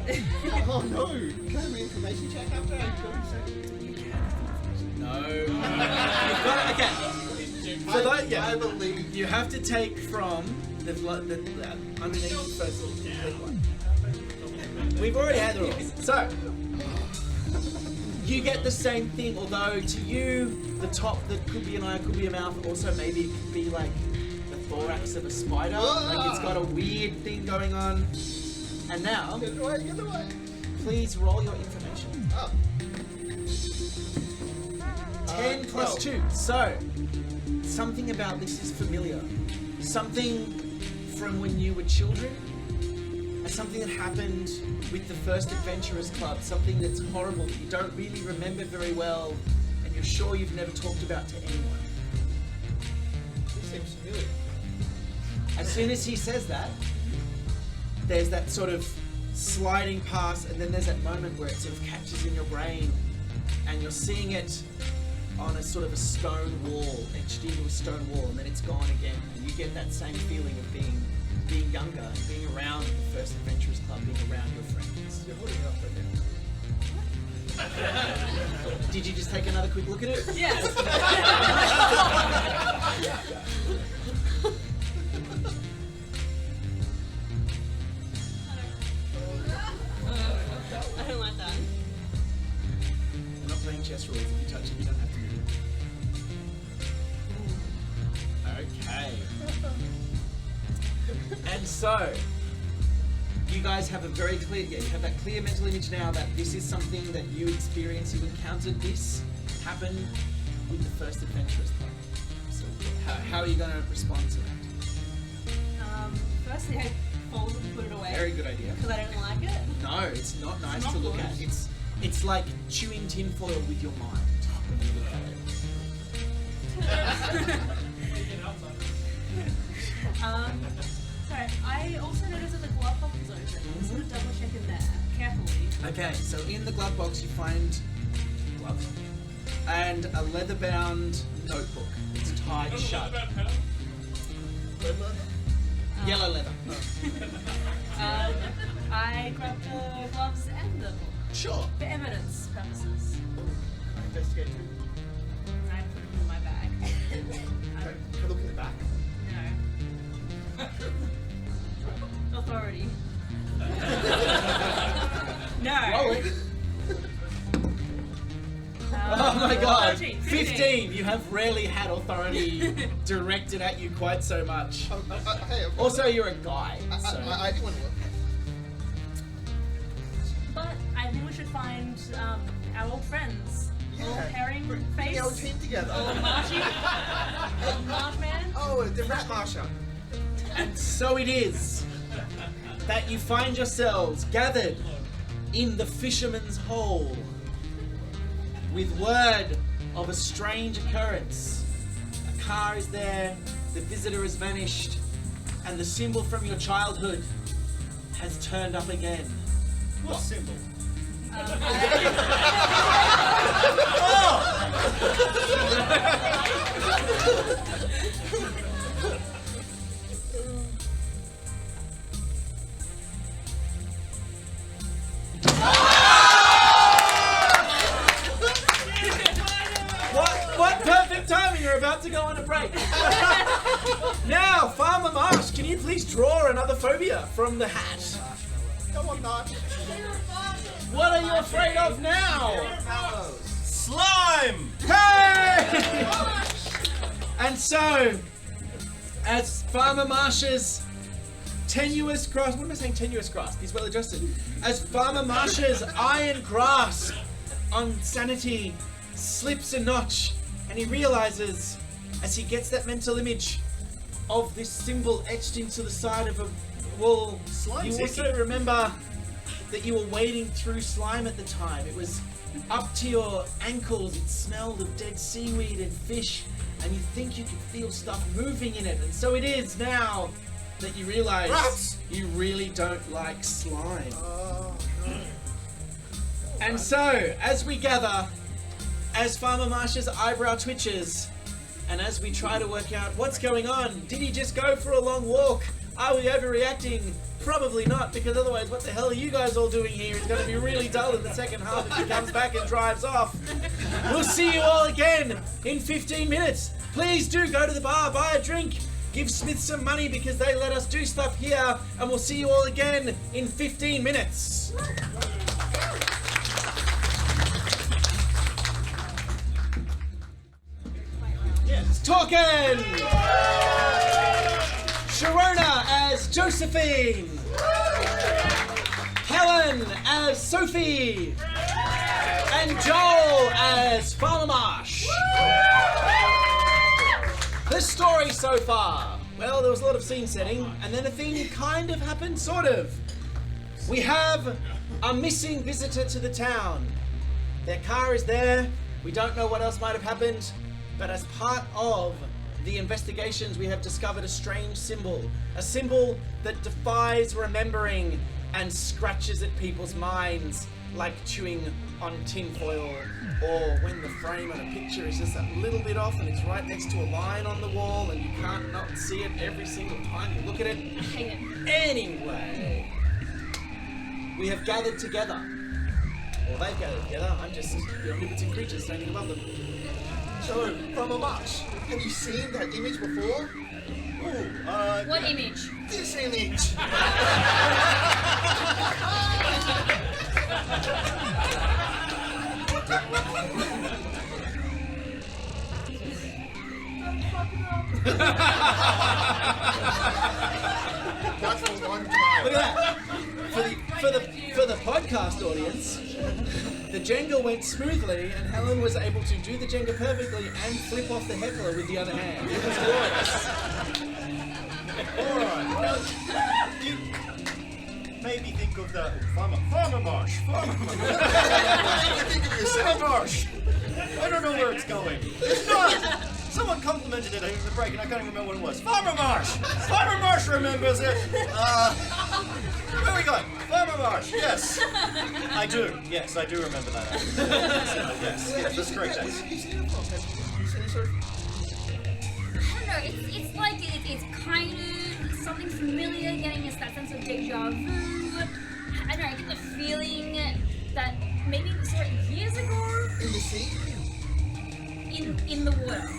Oh no! Can I have an information check after I go No. You've got it. Okay. So that, yeah, I believe. you have to take from the underneath the first one. We've already had the rules. So you get the same thing, although to you, the top that could be an eye, could be a mouth, also maybe it could be like the thorax of a spider. Like it's got a weird thing going on. And now, Get it away, get it away. please roll your information. Oh. 10 plus 2. So, something about this is familiar. Something from when you were children. And something that happened with the first Adventurers Club. Something that's horrible that you don't really remember very well. And you're sure you've never talked about to anyone. This seems familiar. As soon as he says that, there's that sort of sliding past, and then there's that moment where it sort of catches in your brain, and you're seeing it on a sort of a stone wall, etched into a stone wall, and then it's gone again. And you get that same feeling of being younger, and being around the first Adventurers Club, being around your friends. You're holding it up right now. Did you just take another quick look at it? Yes. I don't like that. We're not playing chess rules. If you touch it, you don't have to move it. Okay. And so, you guys have a very clear, you have that clear mental image now that this is something that you experienced, you encountered this happen with the first Adventurers Club. So, how are you going to respond to that? Firstly, I fold and put it away. Very good idea. Because I don't like it. No, it's not nice not to look good. at. It's like chewing tinfoil with your mind when you look at it. Sorry, I also noticed that the glove box is open. I'm just gonna double check in there. carefully. Okay, so in the glove box you find gloves and a leather-bound notebook. It's tied shut. Yellow leather. I grabbed the gloves and the book Sure. for evidence purposes. Investigate. I put them in my bag. Can I look in the back? No. Authority. No. Roll it. Oh my god. 13, 15. You have rarely had authority directed at you quite so much. Hey, Also, you're a guy, so... I do want to look. But I think we should find our old friends. Old herring face. The old team together. Old Marshy. Old Marshman. Oh, the rat marsha. And so it is that you find yourselves gathered in the Fisherman's Hole with word of a strange occurrence. A car is there, the visitor has vanished, and the symbol from your childhood has turned up again. What symbol? What perfect timing, you're about to go on a break. Now, Farmer Marsh, can you please draw another phobia from the hat? Come on, Marsh. What are you afraid of now? Slime! Hey! And so, as Farmer Marsh's tenuous grasp, what am I saying tenuous grasp? He's well adjusted. As Farmer Marsh's iron grasp on sanity slips a notch, and he realizes, as he gets that mental image of this symbol etched into the side of a wall, Slime's you also icky. remember that you were wading through slime at the time. It was up to your ankles, it smelled of dead seaweed and fish, and you think you can feel stuff moving in it. And so it is now that you realize Rats! you really don't like slime. Oh, no. And so, as we gather, as Farmer Marsh's eyebrow twitches, and as we try to work out what's going on, did he just go for a long walk? Are we overreacting? Probably not, because otherwise what the hell are you guys all doing here? It's going to be really dull in the second half if he comes back and drives off. We'll see you all again in 15 minutes. Please do go to the bar, buy a drink, give Smith some money because they let us do stuff here, and we'll see you all again in 15 minutes. Yes. Talking! Sharona as Josephine! Helen as Sophie! And Joel as Farmer Marsh! The story so far. Well, there was a lot of scene setting, and then a thing kind of happened, sort of. We have a missing visitor to the town. Their car is there. We don't know what else might have happened, but as part of the investigations, we have discovered a strange symbol. A symbol that defies remembering and scratches at people's minds like chewing on tinfoil, or when the frame on a picture is just a little bit off and it's right next to a line on the wall and you can't not see it every single time you look at it. I hate it. Anyway, we have gathered together. Or they've gathered together. I'm just the omnipotent creature standing above them. So, Farmer Marsh, have you seen that image before? What image? This image! That's for one time. Look at that. For the podcast audience, the Jenga went smoothly, and Helen was able to do the Jenga perfectly and flip off the heckler with the other hand. It was glorious. Alright, now, you maybe think of the Farmer Marsh. Farmer Marsh. I don't know where it's going. It's not. Someone complimented it over the break and I can't even remember what it was. Farmer Marsh remembers it. Where are we going? Farmer Marsh, yes. I do. Yes, I do remember that. Yes, that's correct. Where have you seen it from? Have you seen it sort of? I don't know, it's like it's kind of something familiar, getting us that sense of deja vu. I don't know, I get the feeling that maybe we saw it years ago In the sea? in the water.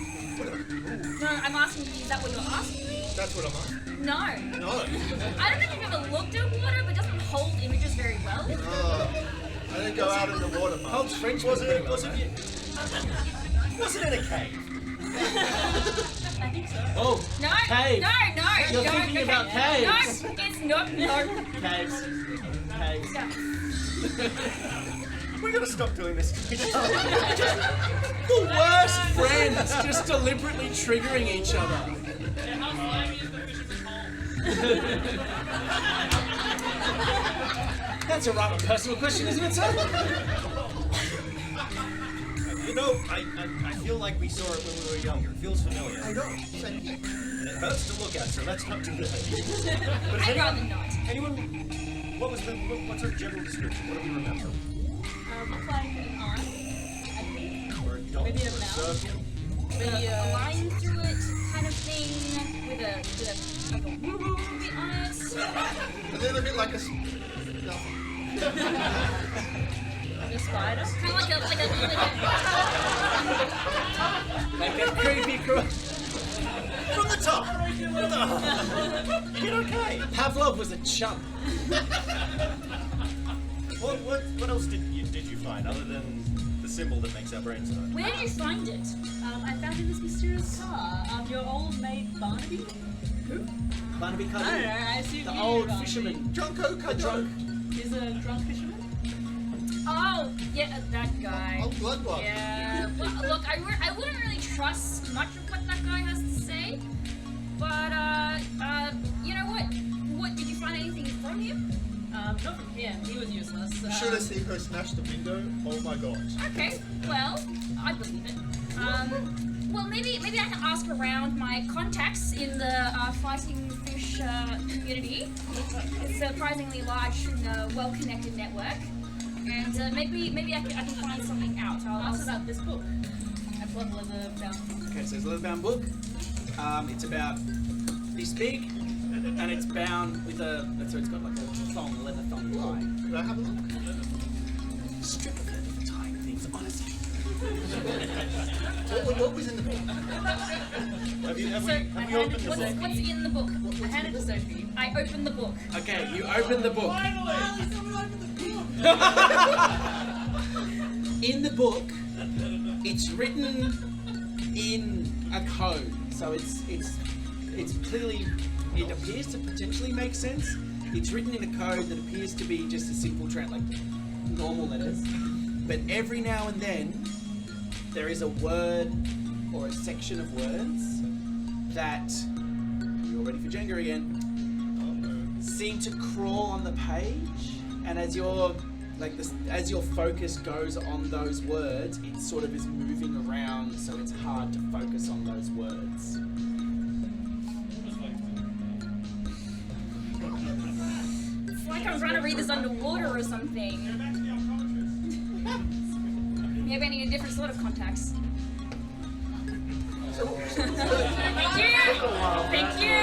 No, I'm asking you, is that what you're asking me? That's what I'm asking. No. No. I don't know if you've ever looked at water, but it doesn't hold images very well. I didn't go out in the water much. Holds French Was pretty it? well, Was it? Was it in a cave? I think so. Oh, No, cave. no, You're no, thinking about no, caves. No, it's not, no. Caves. Caves. No. We're gonna stop doing this. The worst friends just deliberately triggering each other. Yeah, how slimy is the fisherman's hole? That's a rather personal question, isn't it, sir? You know, I feel like we saw it when we were younger. It feels familiar. I know. Same here. And it hurts to look at, so let's not do that. But I'd rather not. anyone, what's our general description? What do we remember? Looks like an eye, I think. Or a dot, Maybe a or a mouth. circle? Maybe A line through it kind of thing with a like a woo bit on it. A little bit like a. No. a spider. Kind of like a Like a creepy From the top! You did okay. Pavlov was a chump. What else did you find other than the symbol that makes our brains hurt? Where did you find it? I found in this mysterious car. Your old mate Barnaby? Barnaby I don't know, Cuddy. I assume The you knew old Barnaby. fisherman. Drunko The Kadro. drunk. He's a drunk fisherman? Oh, yeah, that guy. Oh, blood one. Yeah. Well, look, I wouldn't really trust much of what that guy has to say, but you know what? What did you find anything from him? Not from him. He was useless. You should have seen her smash the window. Oh my god. Okay, well, I believe it. Well, maybe I can ask around my contacts in the fighting fish community. It's a surprisingly large and well-connected network, and maybe I can find something out. I'll Ask about this book. I've got leather bound. Okay, so there's a leather bound book. It's about this big, and it's bound with a. So it's got like a thong, a leather thong tie. Could I have a look? Strip of leather for tying things, honestly. What was in the book? Have we I opened handed the What's book? in the book? I handed to Sophie. I opened the book. Okay, you open the book. In the book, it's written in a code, so it's clearly, it appears to potentially make sense. It's written in a code that appears to be just a simple like normal letters, but every now and then there is a word or a section of words that, you're ready for Jenga again, seem to crawl on the page, and as your focus goes on those words, it sort of is moving around, so it's hard to focus on those words. It's like I'm trying to read this underwater or something. Maybe I need a different sort of contacts. Thank you! Thank you!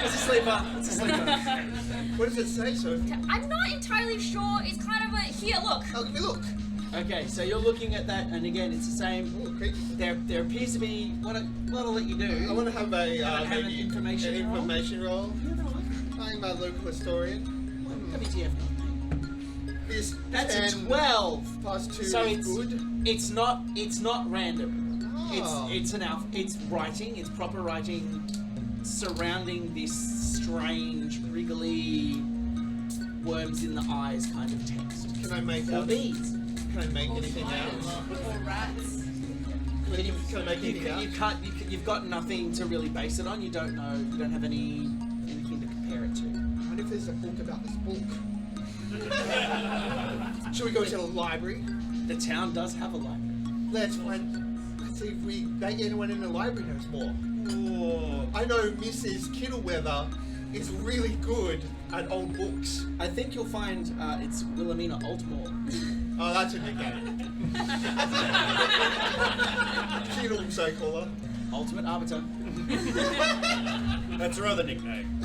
It's a sleeper. It's a sleeper. What does it say, Sophie? I'm not entirely sure. It's kind of a here. Look. Oh, let me look. Okay, so you're looking at that, and again, it's the same. Oh, okay. There appears to be what I'll let you do. I want to have a Have an maybe information an roll? information roll. I'm a local historian. WTF? Is That's 10 a 12. plus 2 So is it's good. it's not random. Oh. It's writing. It's proper writing surrounding this strange, wriggly, worms in the eyes kind of text. Can I make Or out? bees. Can I make anything out? Or rats. Can I make anything out? You've got nothing to really base it on. You don't know. You don't have anything to compare it to. I wonder if there's a book about this book. Should we go to the library? The town does have a library. Let's see if anyone in the library knows more. I know Mrs. Kittleweather is really good and old books. I think you'll find it's Wilhelmina Altmore. Oh, that's a nickname. She'd also call her. Ultimate Arbiter. That's her other nickname.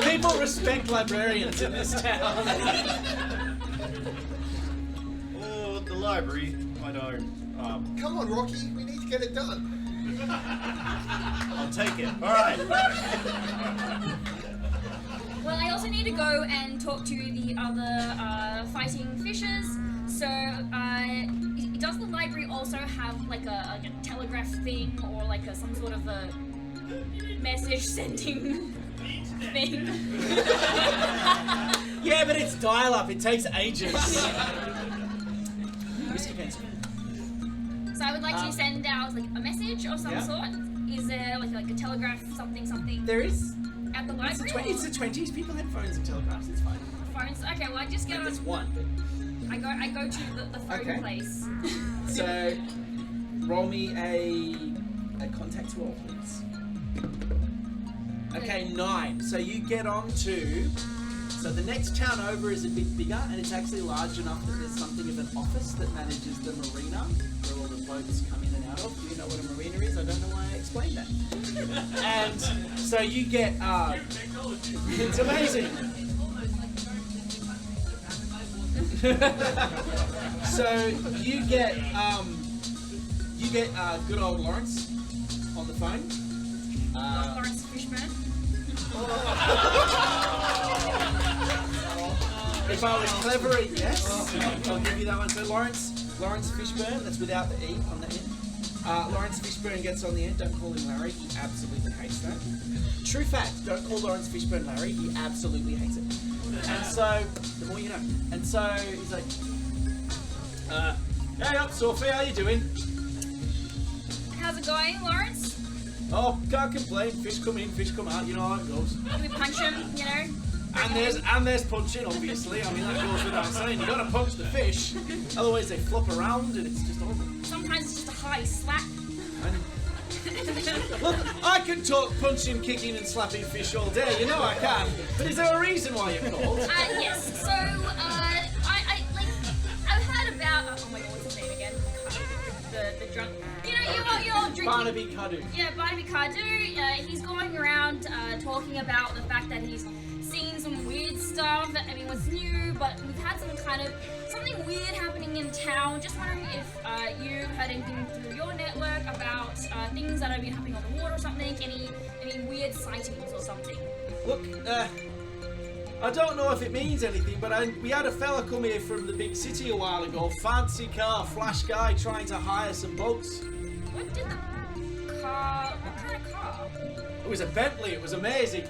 People respect librarians in this town. Or the library. I don't. Come on, Rocky, we need to get it done. I'll take it. All right. Well, I also need to go and talk to the other fighting fishers. So, does the library also have like a telegraph thing or like some sort of a message sending thing? Yeah, but it's dial-up. It takes ages. Whiskey pencil. So I would like to send out like a message of some Yeah. sort. Is there like a telegraph something There is. at the It's library? the 20s. People had phones and telegraphs. It's fine. Phones. Okay, well I just get That's on. one. But... I go to the phone Okay. place. So, roll me a contact roll, please. Okay, 9. So you get on to... So the next town over is a bit bigger, and it's actually large enough that there's something of an office that manages the marina, where all the boats come in and out of. Do you know what a marina is? I don't know why I explained that. And so you get... it's amazing. So you get good old Lawrence on the phone. Lawrence Fishburne. If I was clever, yes, I'll give you that one. So Lawrence Fishburne, that's without the E on the end. Lawrence Fishburne gets on the end. Don't call him Larry. He absolutely hates that. True fact. Don't call Lawrence Fishburne Larry. He absolutely hates it. And so, the more you know. And so he's like, hey up, Sophie, how you doing? How's it going, Lawrence? Oh, can't complain. Fish come in, fish come out. You know how it goes. Do we punch him? You know. And there's punching, obviously. I mean, that goes without saying. You gotta punch the fish, otherwise they flop around and it's just horrible. Sometimes it's just a high slap. And look, I can talk punching, kicking, and slapping fish all day. You know I can. But is there a reason why you're called? Yes. So, I've heard about. Oh my God, what's his name again? The drunk. You know, you're drinking. Barnaby Cadu. Yeah, Barnaby Cardew. He's going around talking about the fact that he's seen some weird stuff. I mean, what's new? But we've had something weird happening in town. Just wondering if you've heard anything through your network about things that have been happening on the water or something. Any weird sightings or something. Look, I don't know if it means anything, but we had a fella come here from the big city a while ago. Fancy car, flash guy, trying to hire some boats. What kind of car? It was a Bentley. It was amazing.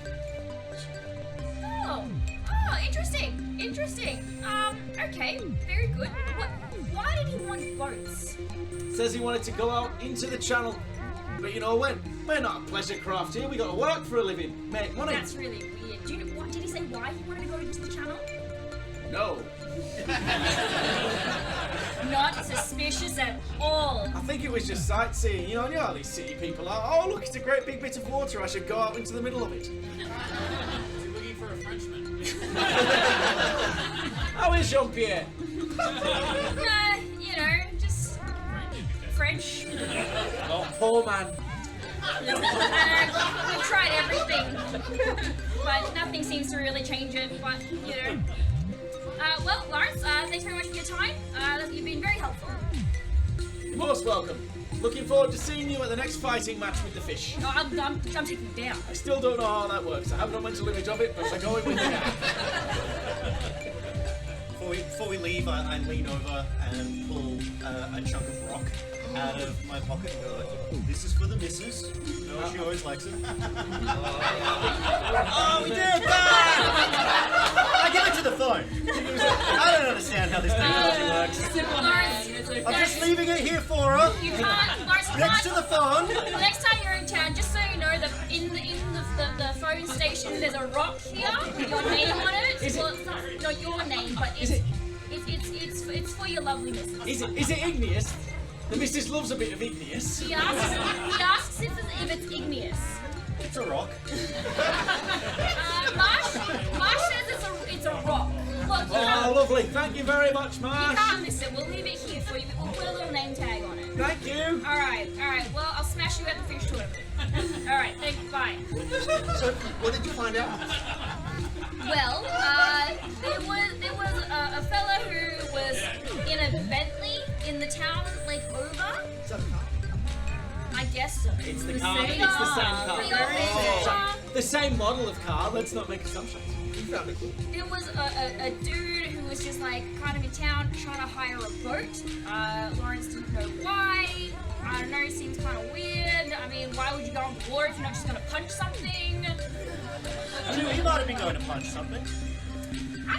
Oh, interesting. Okay, very good. Why did he want boats? Says he wanted to go out into the channel. But you know, we're not a pleasure craft here. We got to work for a living. Make money. That's really weird. Do you know, did he say why he wanted to go into the channel? No. Not suspicious at all. I think it was just sightseeing. You know how these city people are. Oh, look, it's a great big bit of water. I should go out into the middle of it. You're looking for a Frenchman. How is Jean-Pierre? You know, just French. Oh, poor man. We've tried everything, but nothing seems to really change it. But you know, well, Lawrence, thanks very much for your time. You've been very helpful. You're most welcome. Looking forward to seeing you at the next fighting match with the fish. Oh, I'm taking you down. I still don't know how that works. I have no mental image of it, but we're going with it. Before we leave, I lean over and pull a chunk of rock out of my pocket and go like, this is for the missus. You know, she always likes it. Oh, we did that! I give it to the phone. I don't understand how this technology works. Lawrence, I'm just leaving it here for her. you can't. Lawrence, you Next to can't. the phone. The next time you're in town, just so you know that in the phone station, there's a rock here with your name on it. Is it- Well, it's not your name, but Is it- it's for your lovely missus. Is it igneous? The missus loves a bit of igneous. He asks if it's igneous. It's a rock. Marsh says it's a rock. Look, you Oh, can't, lovely. Thank you very much, you Marsh. can't miss it. We'll leave it here for you. We'll put a little name tag on it. Thank you. Alright. Well, I'll smash you at the fish tournament. Alright, thanks, bye. So, what did you find out? Well, there was a fella who was in a Bentley in the town like over. Is that a car? I guess so. It's the car. Same It's the same car. We all think it's car. The same model of car. Let's not make assumptions. You found it cool. There was a dude who was just like kind of in town trying to hire a boat. Lawrence didn't know why. I don't know, it seems kind of weird. I mean, why would you go on board if you're not just gonna punch something? He might have been going to punch something. I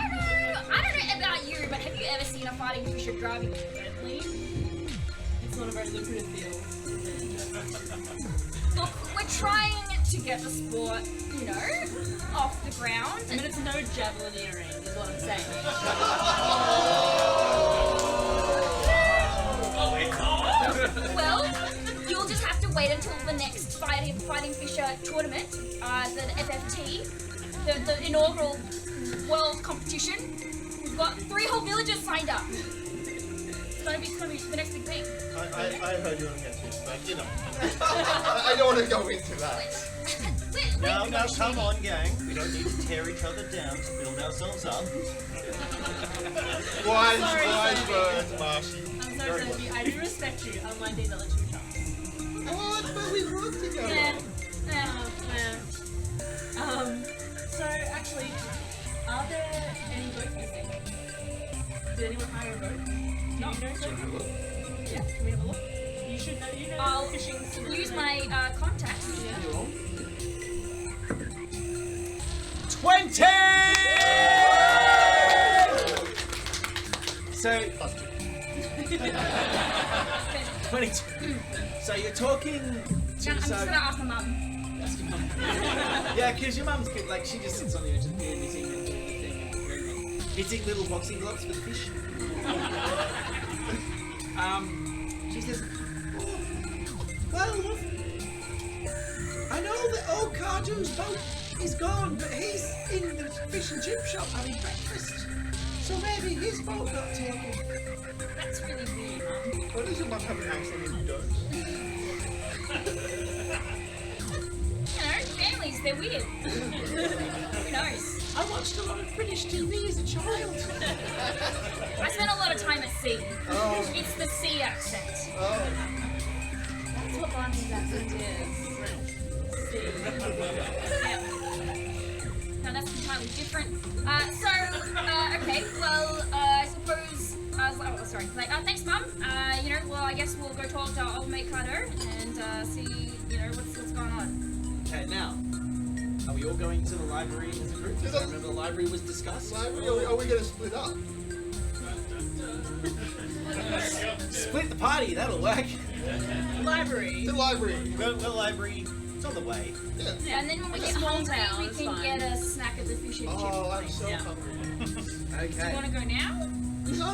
don't know about you, but have you ever seen a fighting fisher driving a Bentley? It's not a very lucrative field. Look, we're trying to get the sport, you know, off the ground. I mean, it's no javelineering, is what I'm saying. Well, you'll just have to wait until the next fighting fisher tournament, the FFT, the inaugural world competition. We've got 3 whole villages signed up. It's gonna be the next big thing. I heard you were going to get to, but you know. I don't want to go into that. Now, come on, gang. We don't need to tear each other down to build ourselves up. Wise Sophie. words, Marshy. I'm sorry, Sophie. I do respect you, unlike these other two chums. What? But we work together. Yeah. So actually, are there any boats missing? Did anyone hire a boat? No. You know, Sophie? Yeah, can we have a look? You should know, I'll fishing. use my contacts. 20! So, 22. So you're talking I'm to just gonna ask my mum. yeah, because your mum's good. Like she just sits on the edge of the pool knitting and doing the thing and knitting little boxing gloves for the fish. She says, well, I know that old Cardeau's boat is gone, but he's in the fish and chip shop having breakfast. So maybe his boat got taken. That's really weird, Mum. What does your mum have an accent and you don't? You know, families, they're weird. Who knows? I watched a lot of British TV as a child. I spent a lot of time at sea. Oh. It's the sea accent. Oh. That's what Barney's accent is. Yeah. No, that's entirely different. Okay, well, I suppose, sorry. Like, thanks, Mum. You know, well, I guess we'll go talk to old mate Cardo and see, you know, what's going on. Okay, now, are we all going to the library as a group? Because I remember the library was discussed. Library, are we going to split up? Split the party, that'll work. Library. The library. Well, the library, it's on the way. Yeah. Yeah, and then when we It's a get small hungry, town, we it's can fine. get a snack at the fish and chip Oh, I'm place. so Yeah. hungry. You want to go now?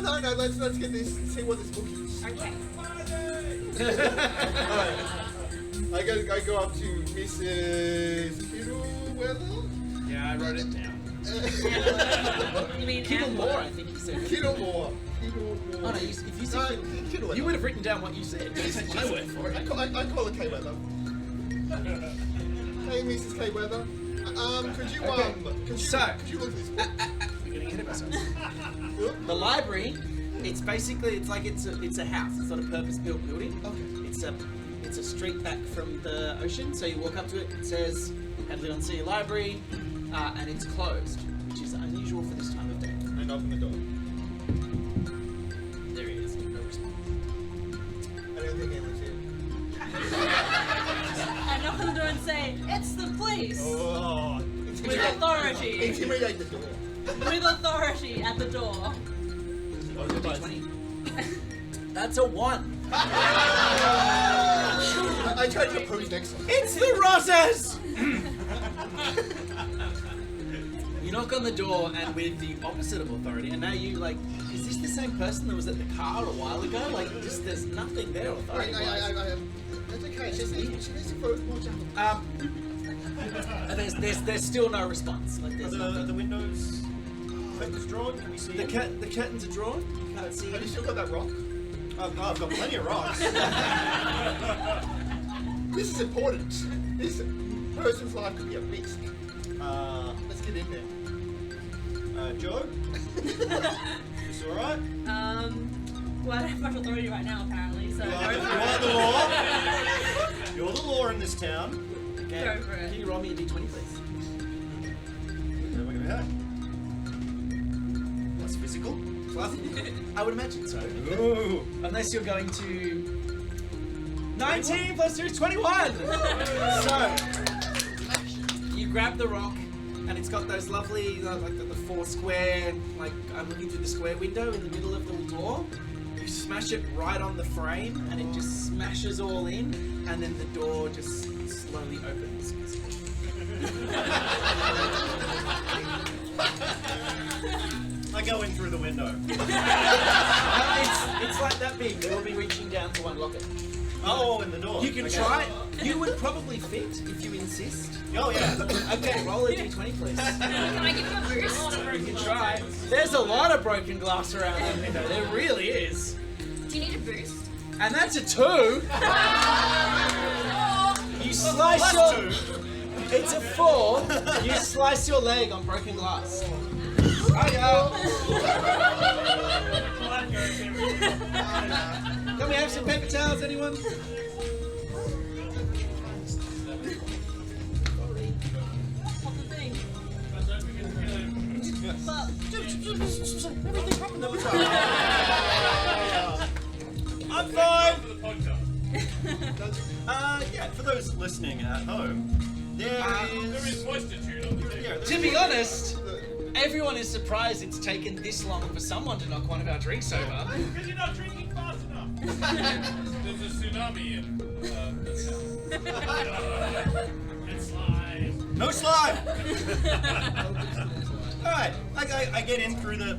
No. Let's get this. See what this book is. Okay. I go up to Mrs. Kittleweather. Yeah, I wrote it down. You mean Kittlemore, I think you said. Kittlemore. Oh no, if you said Kittleweather. you would have written down what you said. Don't take my word for I it. call her K-Weather. Hey, Mrs. K-Weather. Could you Okay. could So- you look at this book? We're gonna get it ourselves. The library, it's basically it's a house. It's not a purpose-built building. Okay. It's a street back from the ocean. So you walk up to it. It says Hadley Sea Library, and it's closed, which is unusual for this time of day. I knock on the door. There he is. No response. I don't think anyone's here. I knock on the door and say, it's the police! Oh. With authority. Intimidate the door. With authority at the door. Oh, goodbye. 20. That's a 1. I tried to oppose next time. It's the Rosses! You knock on the door, and with the opposite of authority, and now you like, is this the same person that was at the car a while ago? Like, just there's nothing there authority-wise. That's okay. She needs to focus more down. There's still no response. Like Are there's the nothing. windows curtains drawn? Can we see? The curtains are drawn. You can't see. Have you still got that rock? I've got plenty of rocks. This is important. This person's life could be at risk. Let's get in there. Joe? This alright? Well, I don't have much authority right now, apparently, so You go are for the law. You're the law in this town. it. Go for Can it. you roll me a d20, please? Look at that. What's physical? Plus, I would imagine so. Ooh. Unless you're going to 19 plus 2 is 21. So you grab the rock, and it's got those lovely, like the four square, like I'm looking through the square window in the middle of the door. You smash it right on the frame, and it just smashes all in, and then the door just slowly opens. I go in through the window. It's like that big. You'll be reaching down to unlock it. Oh, in the door. You can Okay. try it. You would probably fit if you insist. Oh, yeah. Okay, roll a d20, please. Can I give you a boost? You can try. There's a lot of broken glass around that window. There really is. Do you need a boost? And that's a 2. You slice Plus your... 2. It's a 4. You slice your leg on broken glass. Hiya. Can we have some paper towels, anyone? Pop the thing. Everything happened that was I'm fine. Yeah, for those listening at home, there is moisture on the table. To be honest, everyone is surprised it's taken this long for someone to knock one of our drinks over. Because you're not drinking fast enough. There's a tsunami in this house. It's slime. no slime. All right, I get in through the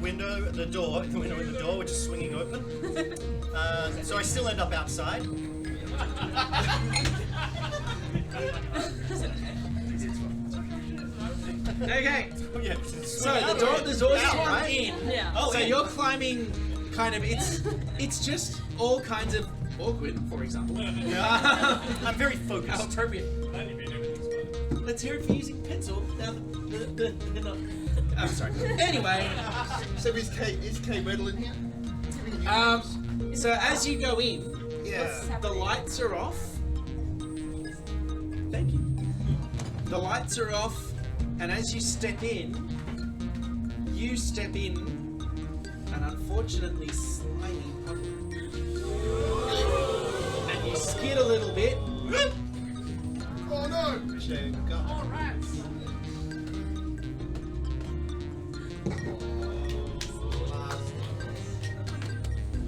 window, the door, which is swinging open. So I still end up outside. Okay. Oh, yeah. So the door's swung right? in. Yeah. Oh, So in. you're climbing kind of it's just all kinds of awkward, for example. I'm very How focused. appropriate. Let's hear it for using pencil. Now I'm sorry. Anyway, So is Kay Weddle in here? so as you go in, Yeah. the lights are off. Thank you. The lights are off, and as you step in an unfortunately slimy puddle. And you skid a little bit. Oh no! Shame. All rats.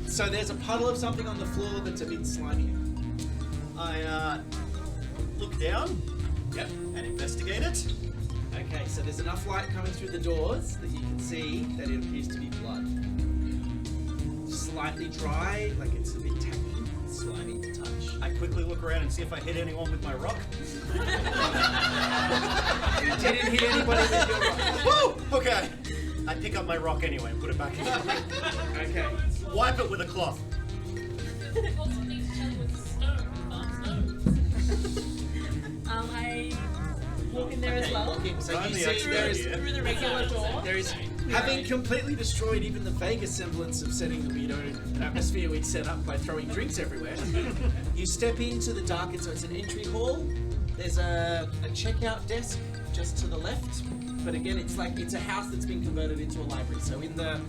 So there's a puddle of something on the floor that's a bit slimy. I look down Yep. and investigate it. Okay, so there's enough light coming through the doors that you can see that it appears to be blood. Slightly dry, like it's a bit tacky, slimy to touch. I quickly look around and see if I hit anyone with my rock. You didn't hit anybody with your rock. Woo! Okay. I pick up my rock anyway and put it back in. Okay. Wipe it with a cloth. Also needs to tell you with a stone. I walk in there as well. Okay, so I'm you the see expert there is here. Through the regular door. there is having completely destroyed even the vaguest semblance of setting the weirdo atmosphere we'd set up by throwing drinks everywhere. You step into the dark, and so it's an entry hall. There's a checkout desk just to the left, but again, it's a house that's been converted into a library. So in the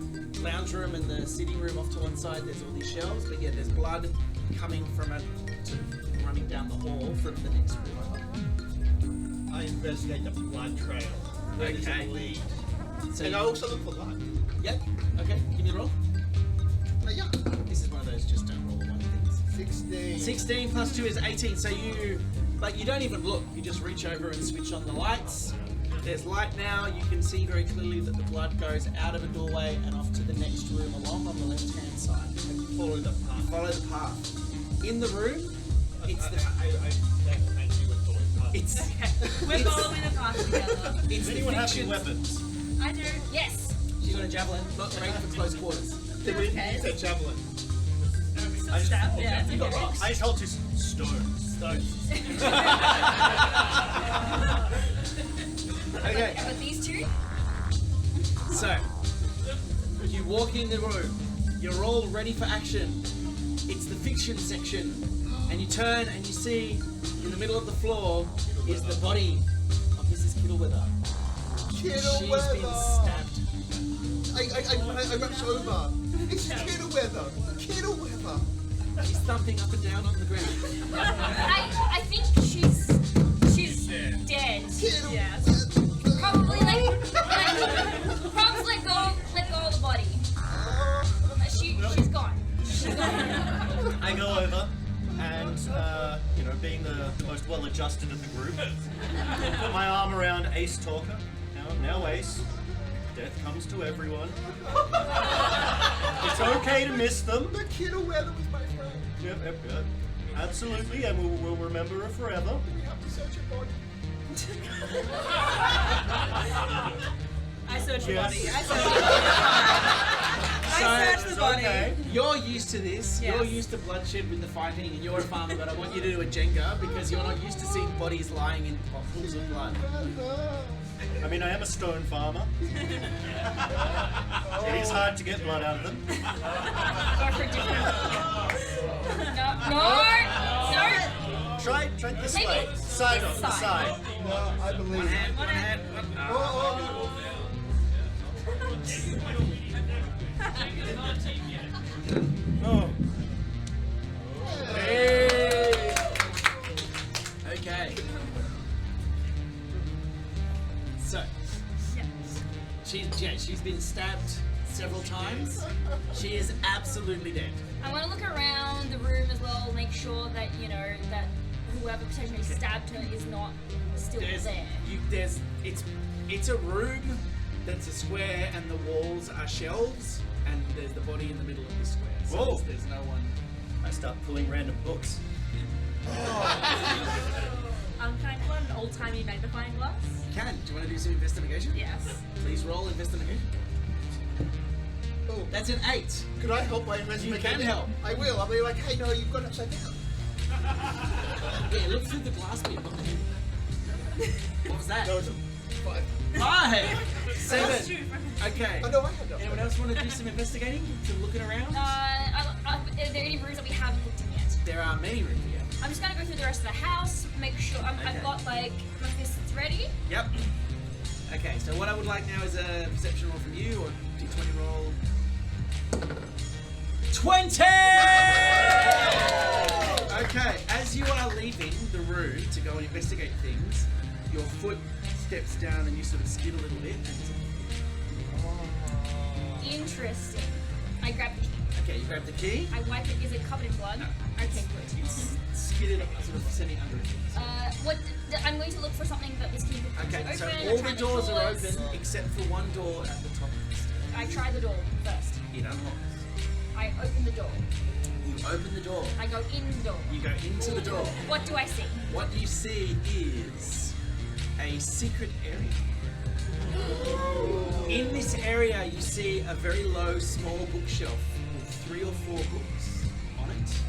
lounge room and the sitting room off to one side, there's all these shelves, but yeah, there's blood coming from running down the hall from the next room. I investigate the blood trail. Where does Okay. it lead? So And I also look for light. yep. Okay. Give me the roll. Yeah. This is one of those just don't roll one things. 16. 16 plus 2 is 18. So you don't even look. You just reach over and switch on the lights. There's light now. You can see very clearly that the blood goes out of a doorway and off to the next room along on the left-hand side. Follow the path. Follow the path. In the room, it's the I see what's going on. It's We're following the path together. it's Does the anyone have any fiction. weapons? I do. Yes. She's got a javelin, not great for close quarters. Okay. It's a javelin. I just, Yeah. You got rocks. I just hold to stones. Okay, How about these two? so you walk in the room. You're all ready for action. It's the fiction section, and you turn and you see in the middle of the floor is the body of Mrs. Kittleweather. She's been stabbed. I rush over. It's Kittleweather. Kittleweather. She's thumping up and down on the ground. I think she's dead. Yes. Probably probably let go of the body. She's gone. I go over and, being the most well-adjusted of the group, put my arm around Ace Talker. Now Ace, death comes to everyone. It's okay to miss them. The Kittleweather was my friend. Yep. Absolutely, and we'll remember her forever. We have to search your body. I searched the Yes. body. I So, searched the It's body. okay. You're used to this. Yes. You're used to bloodshed with the fighting, and you're a farmer. But I want you to do a Jenga because you're not used to seeing bodies lying in pools of blood. I mean, I am a stone farmer. It is hard to get blood out of them. Go for a different. No. Try this Maybe way. Side on this the side. side. I believe. One hand. Oh. Hey. Okay. So, she's been stabbed several times. She is absolutely dead. I want to look around the room as well, make sure that that whoever potentially stabbed her is not still there. It's a room that's a square, and the walls are shelves, and there's the body in the middle of the square. So Whoa. there's no one. I start pulling random books. Can I put an old-timey magnifying glass? Can. Do you want to do some investigation? Yes. Please roll investigation. Oh, That's an 8. could I help by investigating? You can help. I will. I'll be like, hey, no, you've got it upside down. Yeah, look through the glass bit behind you. What was that? No, it's a 5. 5! 7. Okay. Oh, no, I had that. Anyone else want to do some investigating? Some looking around? Are there any rooms that we haven't looked in yet? There are many rooms here. I'm just gonna go through the rest of the house, make sure Okay. I've got my fists ready. Yep. Okay, so what I would like now is a perception roll from you, or d20 roll. 20! Okay, as you are leaving the room to go and investigate things, your foot steps down and you sort of skid a little bit. Interesting. I grab the key. Okay, you grab the key, I wipe it. Is it covered in blood? No. Okay, good. skid it, sort of semi under it. I'm going to look for something that this key could Okay, open. so I all try the doors are open except for one door at the top. I try the door first. It unlocks. I open the door. You open the door. I go in the door. You go into the door. What do I see? What you see is a secret area. In this area, you see a very low, small bookshelf with 3 or 4 books on it.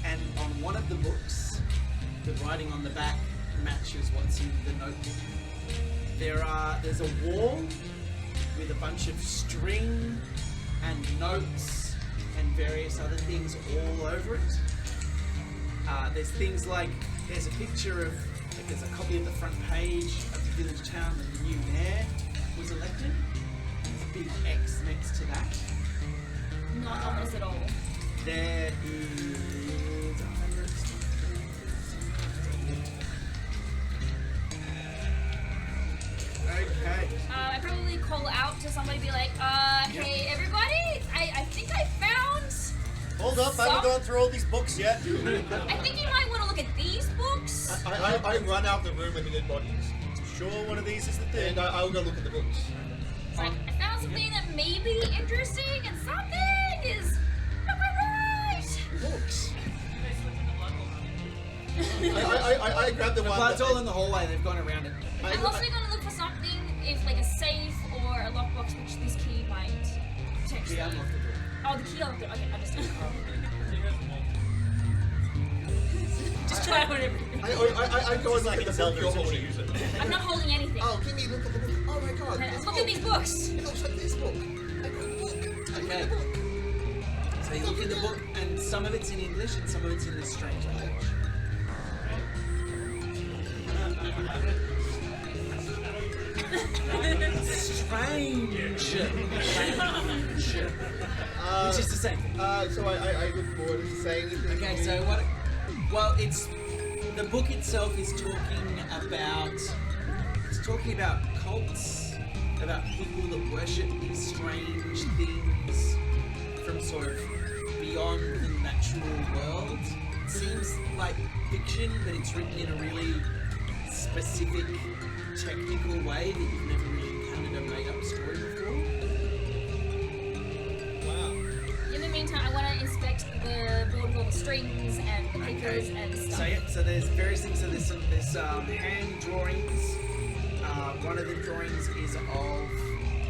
And on one of the books, the writing on the back matches what's in the notebook. There's a wall with a bunch of string and notes and various other things all over it. There's things like, there's a picture of, there's a copy of the front page of the village town that the new mayor was elected. There's a big X next to that. Not ominous at all. There is... Okay. I probably call out to somebody, be like, hey everybody, I think I found. Hold up, I haven't gone through all these books yet. I think you might want to look at these books. I run out the room with the dead bodies, Sure, one of these is the thing. and I'll go look at the books. It's like, I found something that may be interesting, and something is not quite right. Books. I grabbed the The one. blood's that- all in the hallway. They've gone around it. I'm also going to look for something, if like a safe or a lockbox, which this key might potentially. Yeah, unlock the door. Oh, the key unlocked it. Okay, understand. Just try on everything. I go and Just like look in at the Zelda, book as you're soon as you holding. use it. I'm not holding anything. Oh, give me a look at the book. Oh my god. this Look book. at these books. It looks like this book. I got the book. Okay. So you look in the book, and some of it's in English, and some of it's in a strange language. Strange language. Which is the same thing. So I look forward to saying anything. Okay, so what? Well, it's the book itself is talking about cults, about people that worship these strange things from sort of beyond the natural world. It seems like fiction, but it's written in a really specific, technical way that you've never really encountered a made-up story before. In the meantime, I want to inspect the board with all the strings and the pickers and So stuff. yeah, so there's various things. So there's hand drawings. One of the drawings is of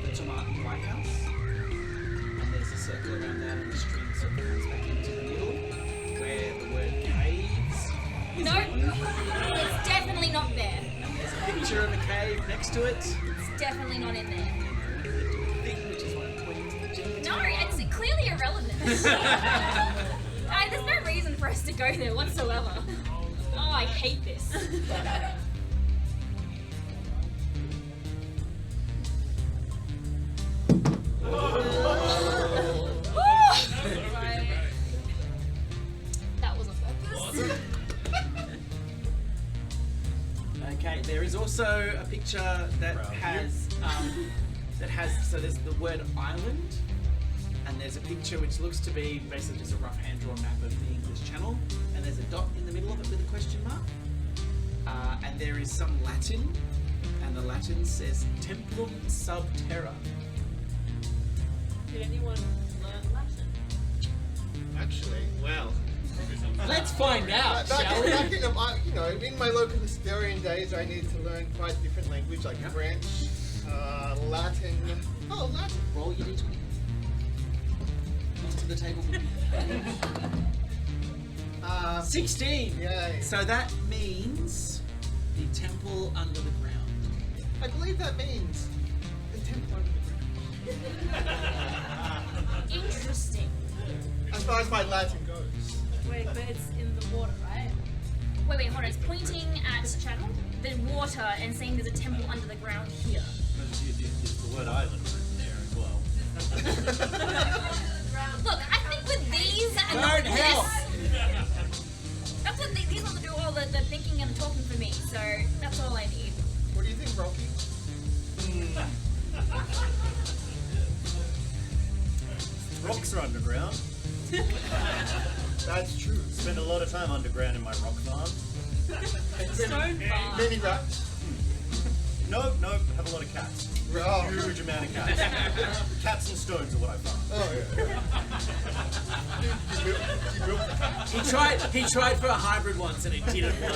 the Tomatin White House, and there's a circle around that, and the string sort of comes back into the middle, where the word caves is No, written. it's definitely not there. There's a picture of a cave next to it. It's definitely not in there. Thing, which is what I'm pointing to the gym. No, it's clearly irrelevant. There's no reason for us to go there whatsoever. Oh, I hate this. That was on purpose. Okay, there is also a picture that has so there's the word island, and there's a picture which looks to be basically just a rough hand-drawn map of the English Channel, and there's a dot in the middle of it with a question mark, and there is some Latin, and the Latin says Templum sub terra. Did anyone learn Latin? Actually, well. Let's find out, shall we? Back in my local historian days, I needed to learn quite different language like Yep. French, Latin. Oh, Latin. Roll your d20. Onto the table. 16! Yay. So that means the temple under the ground. I believe that means the temple under the ground. Interesting. As far as my Latin goes. Wait, but it's in the water, right? Wait, hold on. It's pointing at the channel, the water, and saying there's a temple under the ground here. There's the word island written there as well. Look, I think with these and Don't this, help. that's what these ones will do all the thinking and the talking for me. So that's all I need. What do you think, Rocky? Rocks are underground. That's true. Spend a lot of time underground in my rock farm. Stone farm. Many rats. No, have a lot of cats. Oh, Huge amount of cats. Cats and stones are what I farm. oh yeah. You built that. He tried for a hybrid once and it didn't work.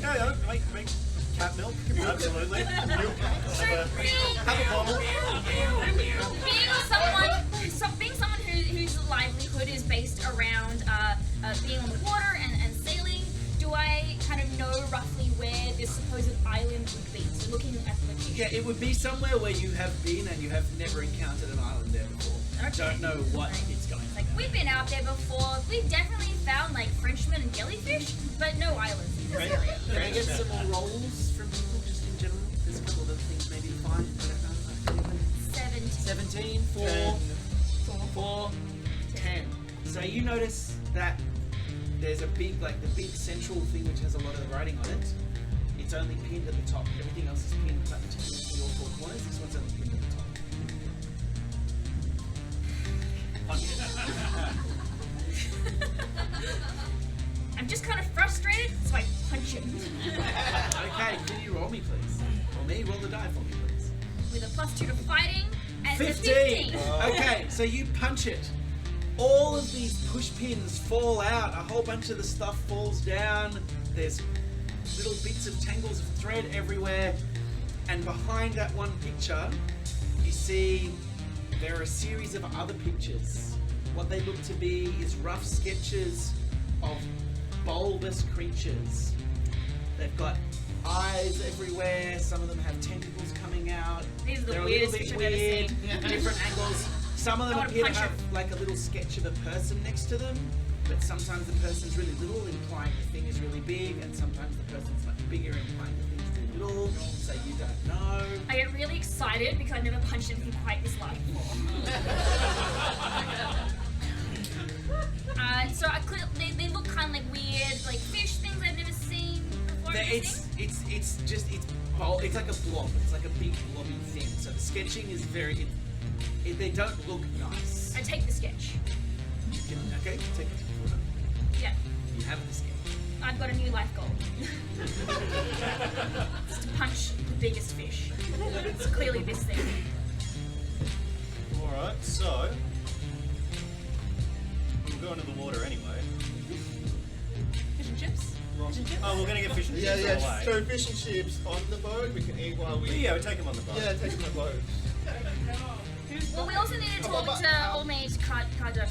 Yeah, make cat milk. Absolutely. So Have a bottle. being someone whose livelihood is based around being on the water and sailing, do I kind of know roughly where this supposed island would be? So looking at the location. Yeah, it would be somewhere where you have been and you have never encountered an island there before. I don't know what it's going Like, on. we've been out there before. We've definitely found like Frenchmen and jellyfish, but no islands in this area. Can I get some more rolls from people just in general? There's a couple of other things maybe to find. I don't know. 17. 17, 4, 10. So you notice that there's a big, like the big central thing which has a lot of writing on it. It's only pinned at the top. Everything else is pinned like to all four corners. This one's only pinned at the top. I'm just kind of frustrated, so I punch him. Okay, can you roll me please? Or me, roll the die for me please. With a +2 to fighting and 15! a 15. Okay, so you punch it, all of these push pins fall out. A whole bunch of the stuff falls down. There's little bits of tangles of thread everywhere. And behind that one picture, you see there are a series of other pictures. What they look to be is rough sketches of bulbous creatures. They've got eyes everywhere. Some of them have tentacles coming out. These are the They're a weirdest little fish bit I've ever weird, seen. different angles. Some of them I wanna appear to punch have like a little sketch of a person next to them, but sometimes the person's really little, implying the thing is really big, and sometimes the person's much bigger, implying the thing's too little. So you don't know. I get really excited because I've never punched anything quite this large before. So they look kind of like weird, like fish things I've never seen before. It's like a blob. It's like a big blobby thing. So the sketching is very. They don't look nice. I take the sketch. Okay, take it. Yeah, You have the sketch. I've got a new life goal. It's to punch the biggest fish. It's clearly this thing. Alright, so we'll go into the water anyway. Fish and chips? Fish and chips? Oh, we're gonna get fish and Yeah, chips yeah. away. So fish and chips on the boat. We can eat while we. Yeah, we take them on the boat. Yeah, take them on the boat. Well, we also need to talk to old mate Kado.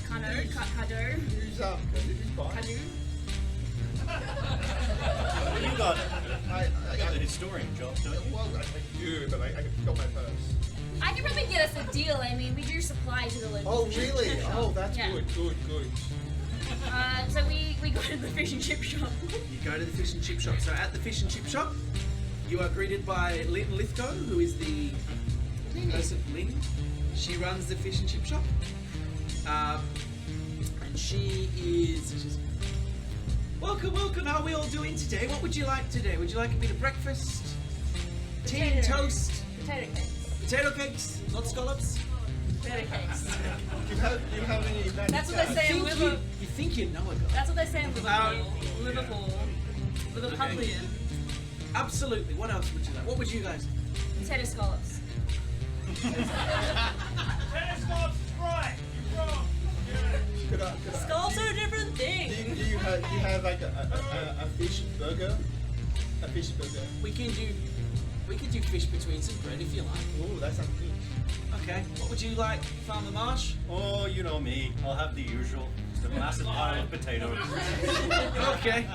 Who's who's buying? Kadu. Well, you got I the historian job, don't you? Well, I do, but I got my purse. I can probably get us a deal. I mean, we do supply to the local Oh, fish and really? chip shop. Oh, that's Yeah. good. So we go to the fish and chip shop. You go to the fish and chip shop. So at the fish and chip shop, you are greeted by Lynn Lithgow, who is the person. Lynn. She runs the fish and chip shop. And she's welcome. How are we all doing today? What would you like today? Would you like a bit of breakfast? Tea and Potato. toast? Potato cakes. Potato cakes? Not scallops? Potato cakes. Do you have any? That's what they say in Liverpool. You think you know a guy? That's what they say in Liverpool. Liverpudlian. Absolutely. What else would you like? What would you guys? Potato scallops. Telescope's right. You're wrong. Could I? Scallops are a different Do thing. you have like a fish burger? A fish burger. We can do fish between some bread if you like. Oh, that sounds good. Okay. What would you like, Farmer Marsh? Oh, you know me. I'll have the usual. Just a massive pile of potatoes. Okay.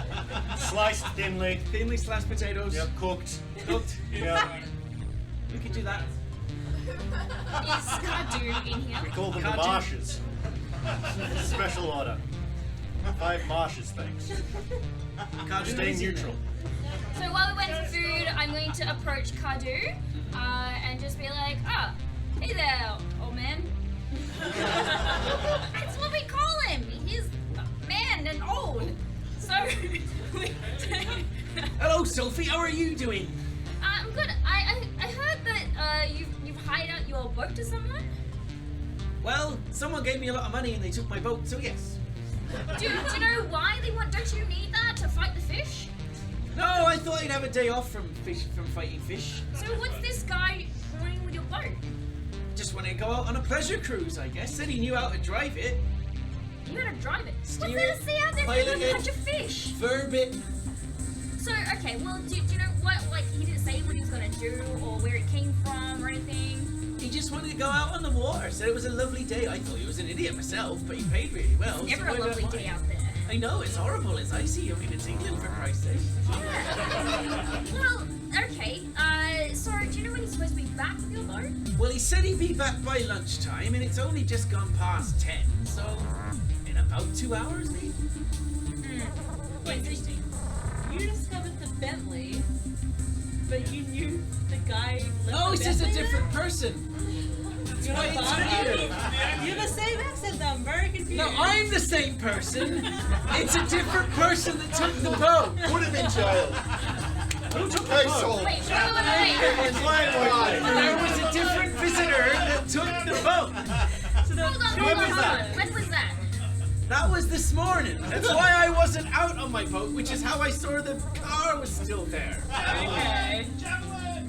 Sliced thinly. Thinly sliced potatoes. Yep, cooked. Cooked. Yeah. We could do that. Is Kadu in here? We call them the Can't do- marshes. Special order. 5 marshes, thanks. Can't do Stay anything neutral. So while we wait for food, I'm going to approach Kadu and just be like, hey there, old man. That's what we call him. He's a man and old. So, Hello, Sophie. How are you doing? I'm good. I heard that you've hired out your boat to someone. Well, someone gave me a lot of money and they took my boat, so yes. Do you know why they want? Don't you need that to fight the fish? No, I thought I'd have a day off from fighting fish. So what's this guy wanting with your boat? Just want to go out on a pleasure cruise, I guess. Said he knew how to drive it. You gotta drive it. Steer What's there to see out there pilot for a it. bunch of fish? Verb it. So, okay, well, do you know what, like, he didn't say what he was gonna do or where it came from or anything? He just wanted to go out on the water. Said it was a lovely day. I thought he was an idiot myself, but he paid really well. It's never so a I don't lovely mind. day out there. I know, it's horrible. It's icy. I mean, it's England, for Christ's sake. Yeah. Well, okay, so do you know when he's supposed to be back with your boat? Well, he said he'd be back by lunchtime, and it's only just gone past 10, so in about 2 hours, maybe? Interesting. You discovered the Bentley, but you knew the guy who left No, the it's just a Bentley different person. That's You're why not it's bothered? weird. You have the same accent though, I'm very confused. No, I'm the same person. It's a different person that took the boat. Put him in jail. Who took Hey, the boat? Sol. Wait, wait. There was a different visitor that took the boat. So the, Hold on. When was that? That was this morning. That's why I wasn't out on my boat, which is how I saw the car was still there. okay. Javelin!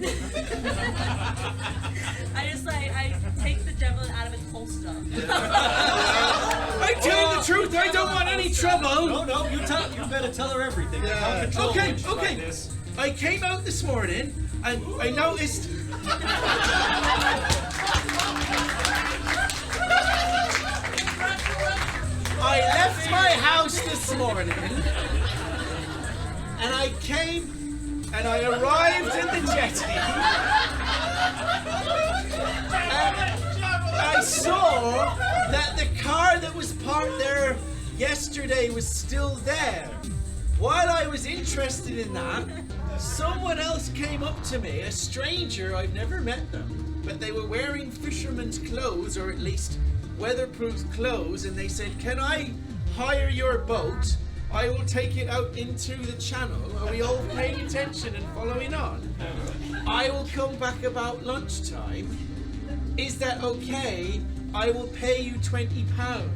I take the javelin out of its holster. I don't want any trouble. No, you better tell her everything. Yeah. I can't control Okay, witches like okay. this. I came out this morning and I noticed. I left my house this morning and I came and I arrived at the jetty. And I saw that the car that was parked there yesterday was still there. While I was interested in that, someone else came up to me, a stranger, I've never met them, but they were wearing fisherman's clothes, or at least weatherproof clothes, and they said, "Can I hire your boat? I will take it out into the channel." Are we all paying attention and following on? "I will come back about lunchtime. Is that okay? I will pay you £20.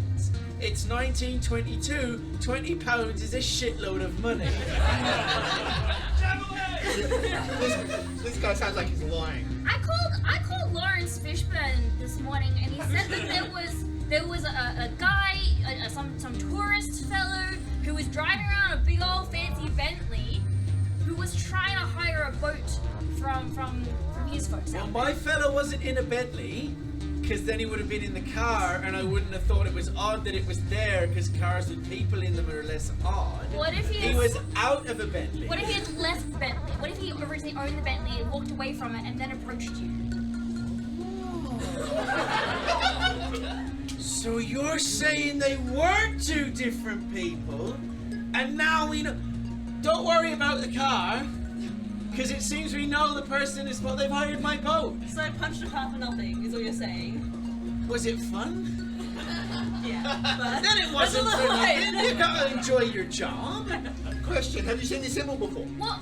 It's 1922. £20 is a shitload of money." This guy sounds like he's lying. I called Lawrence Fishburne this morning, and he said that there was a guy, some tourist fellow who was driving around a big old fancy Bentley, who was trying to hire a boat from his folks Well, out my fella wasn't in a Bentley, because then he would have been in the car, and I wouldn't have thought it was odd that it was there, because cars with people in them are less odd. What if He was out of a Bentley. What if he had left Bentley? What if he originally owned the Bentley and walked away from it and then approached you? So you're saying they weren't two different people, and now we know. Don't worry about the car, because it seems we know the person is. Well, they've hired my boat. So I punched a car for nothing, is what you're saying. Was it fun? Yeah. But Then it wasn't That's a for lie. nothing. You gotta enjoy your job. Question: have you seen this symbol before? What?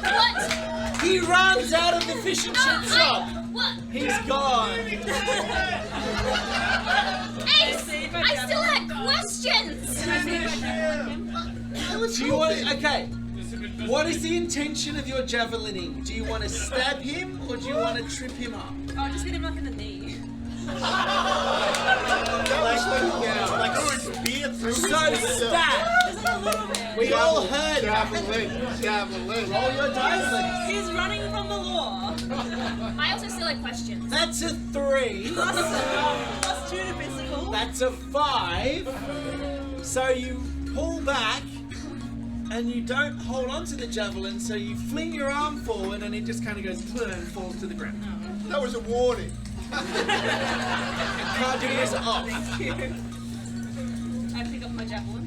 What? He runs out of the fish and chip shop. What? He's gone. Ace! I still had questions! Do you want? Okay. What is the intention of your javelining? Do you want to stab him or do you want to trip him up? Oh, just hit him like in the knee. Like throwing spear through his So face. stab. Just a little bit. We all heard that. Javelin. Roll your dice. He's running from the law. I also still had questions. That's a 3. Plus 2 to physical. That's a 5. So you pull back and you don't hold on to the javelin, so you fling your arm forward and it just kind of goes and falls to the ground. That was a warning. Cardi is off. Thank you. I pick up my javelin.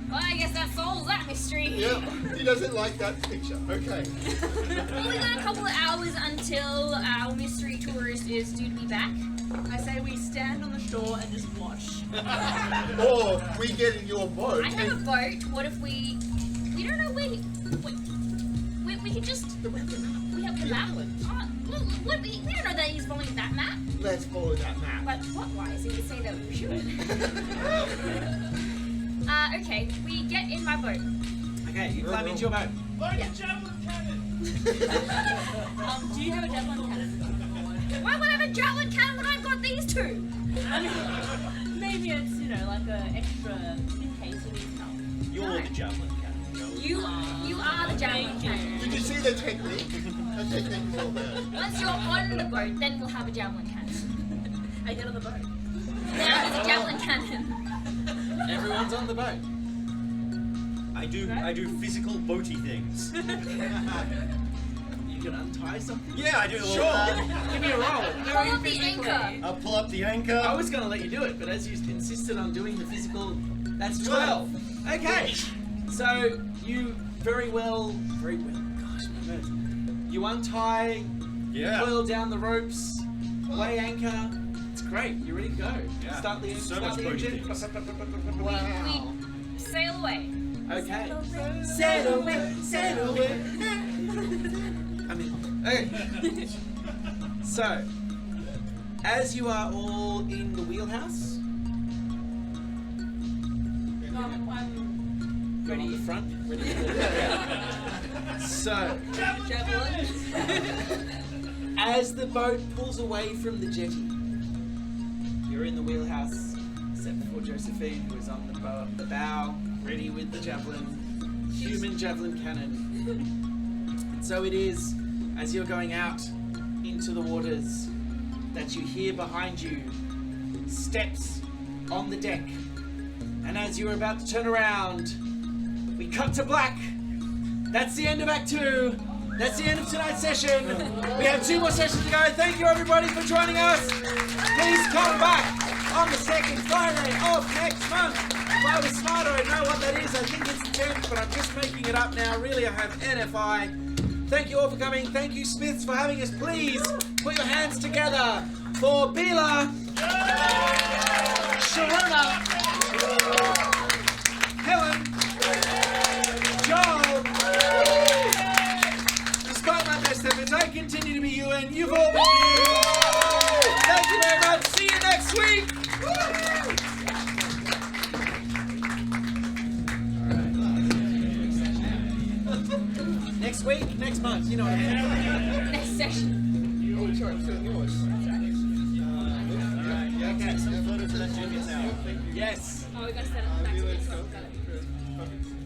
Well, I guess that solves that mystery. Yeah, he doesn't like that picture. Okay. Well, we got a couple of hours until our mystery tourist is due to be back. I say we stand on the shore and just watch. Or we get in your boat I have a and boat. What if we don't know where we could just we have the map. We don't know that he's following that map. let's follow that map. But plot-wise, he would say that we should. Okay, we get in my boat. Okay, you climb into your boat. Like a javelin cannon! Do you have a javelin cannon? Why would I have a javelin cannon when I've got these two? I mean, maybe it's, like an extra in case he needs help. You're the javelin cannon. You are the javelin cannon. Did you see the technique? The technique is all there. Once you're on the boat, then we'll have a javelin cannon. I get on the boat. Now there's a javelin cannon. Everyone's on the boat. I do physical boaty things. You can untie something? Yeah, I do. Sure. Give me a roll. Pull up the anchor. I'll pull up the anchor. I was going to let you do it, but as you insisted on doing the physical, that's 12. Okay. So you very well, gosh, my words. You untie, Yeah. coil down the ropes, weigh anchor. It's great. You're ready to go. Yeah. Start the, So start much the boaty engine. things. Wow. We sail away. Okay. Sail away, sail away. I mean, okay. So, as you are all in the wheelhouse, I'm go on the front. Ready to go. So, javelin. as the boat pulls away from the jetty, You're in the wheelhouse, except for Josephine, who is on the bow, ready with the javelin, human javelin cannon. And so it is, as you're going out into the waters, that you hear behind you steps on the deck. And as you're about to turn around, we cut to black. That's the end of Act 2. That's the end of tonight's session. We have 2 more sessions to go. Thank you everybody for joining us. Please come back on the 2nd Friday of next month. If I was smart, I'd know what that is. I think it's the 10th, but I'm just making it up now. Really, I have NFI. Thank you all for coming. Thank you, Smiths, for having us. Please put your hands together for Bila, Sharona, Helen, Joel. Despite my best efforts, I continue to be you, and you've all been you. Thank you very much. See you next week. Next week, next month, you know what I mean. Next session. Oh, sorry, I'm still yours. Okay, some photos of that Junior Tower. Yes. Oh, we gotta set up the back. Got it.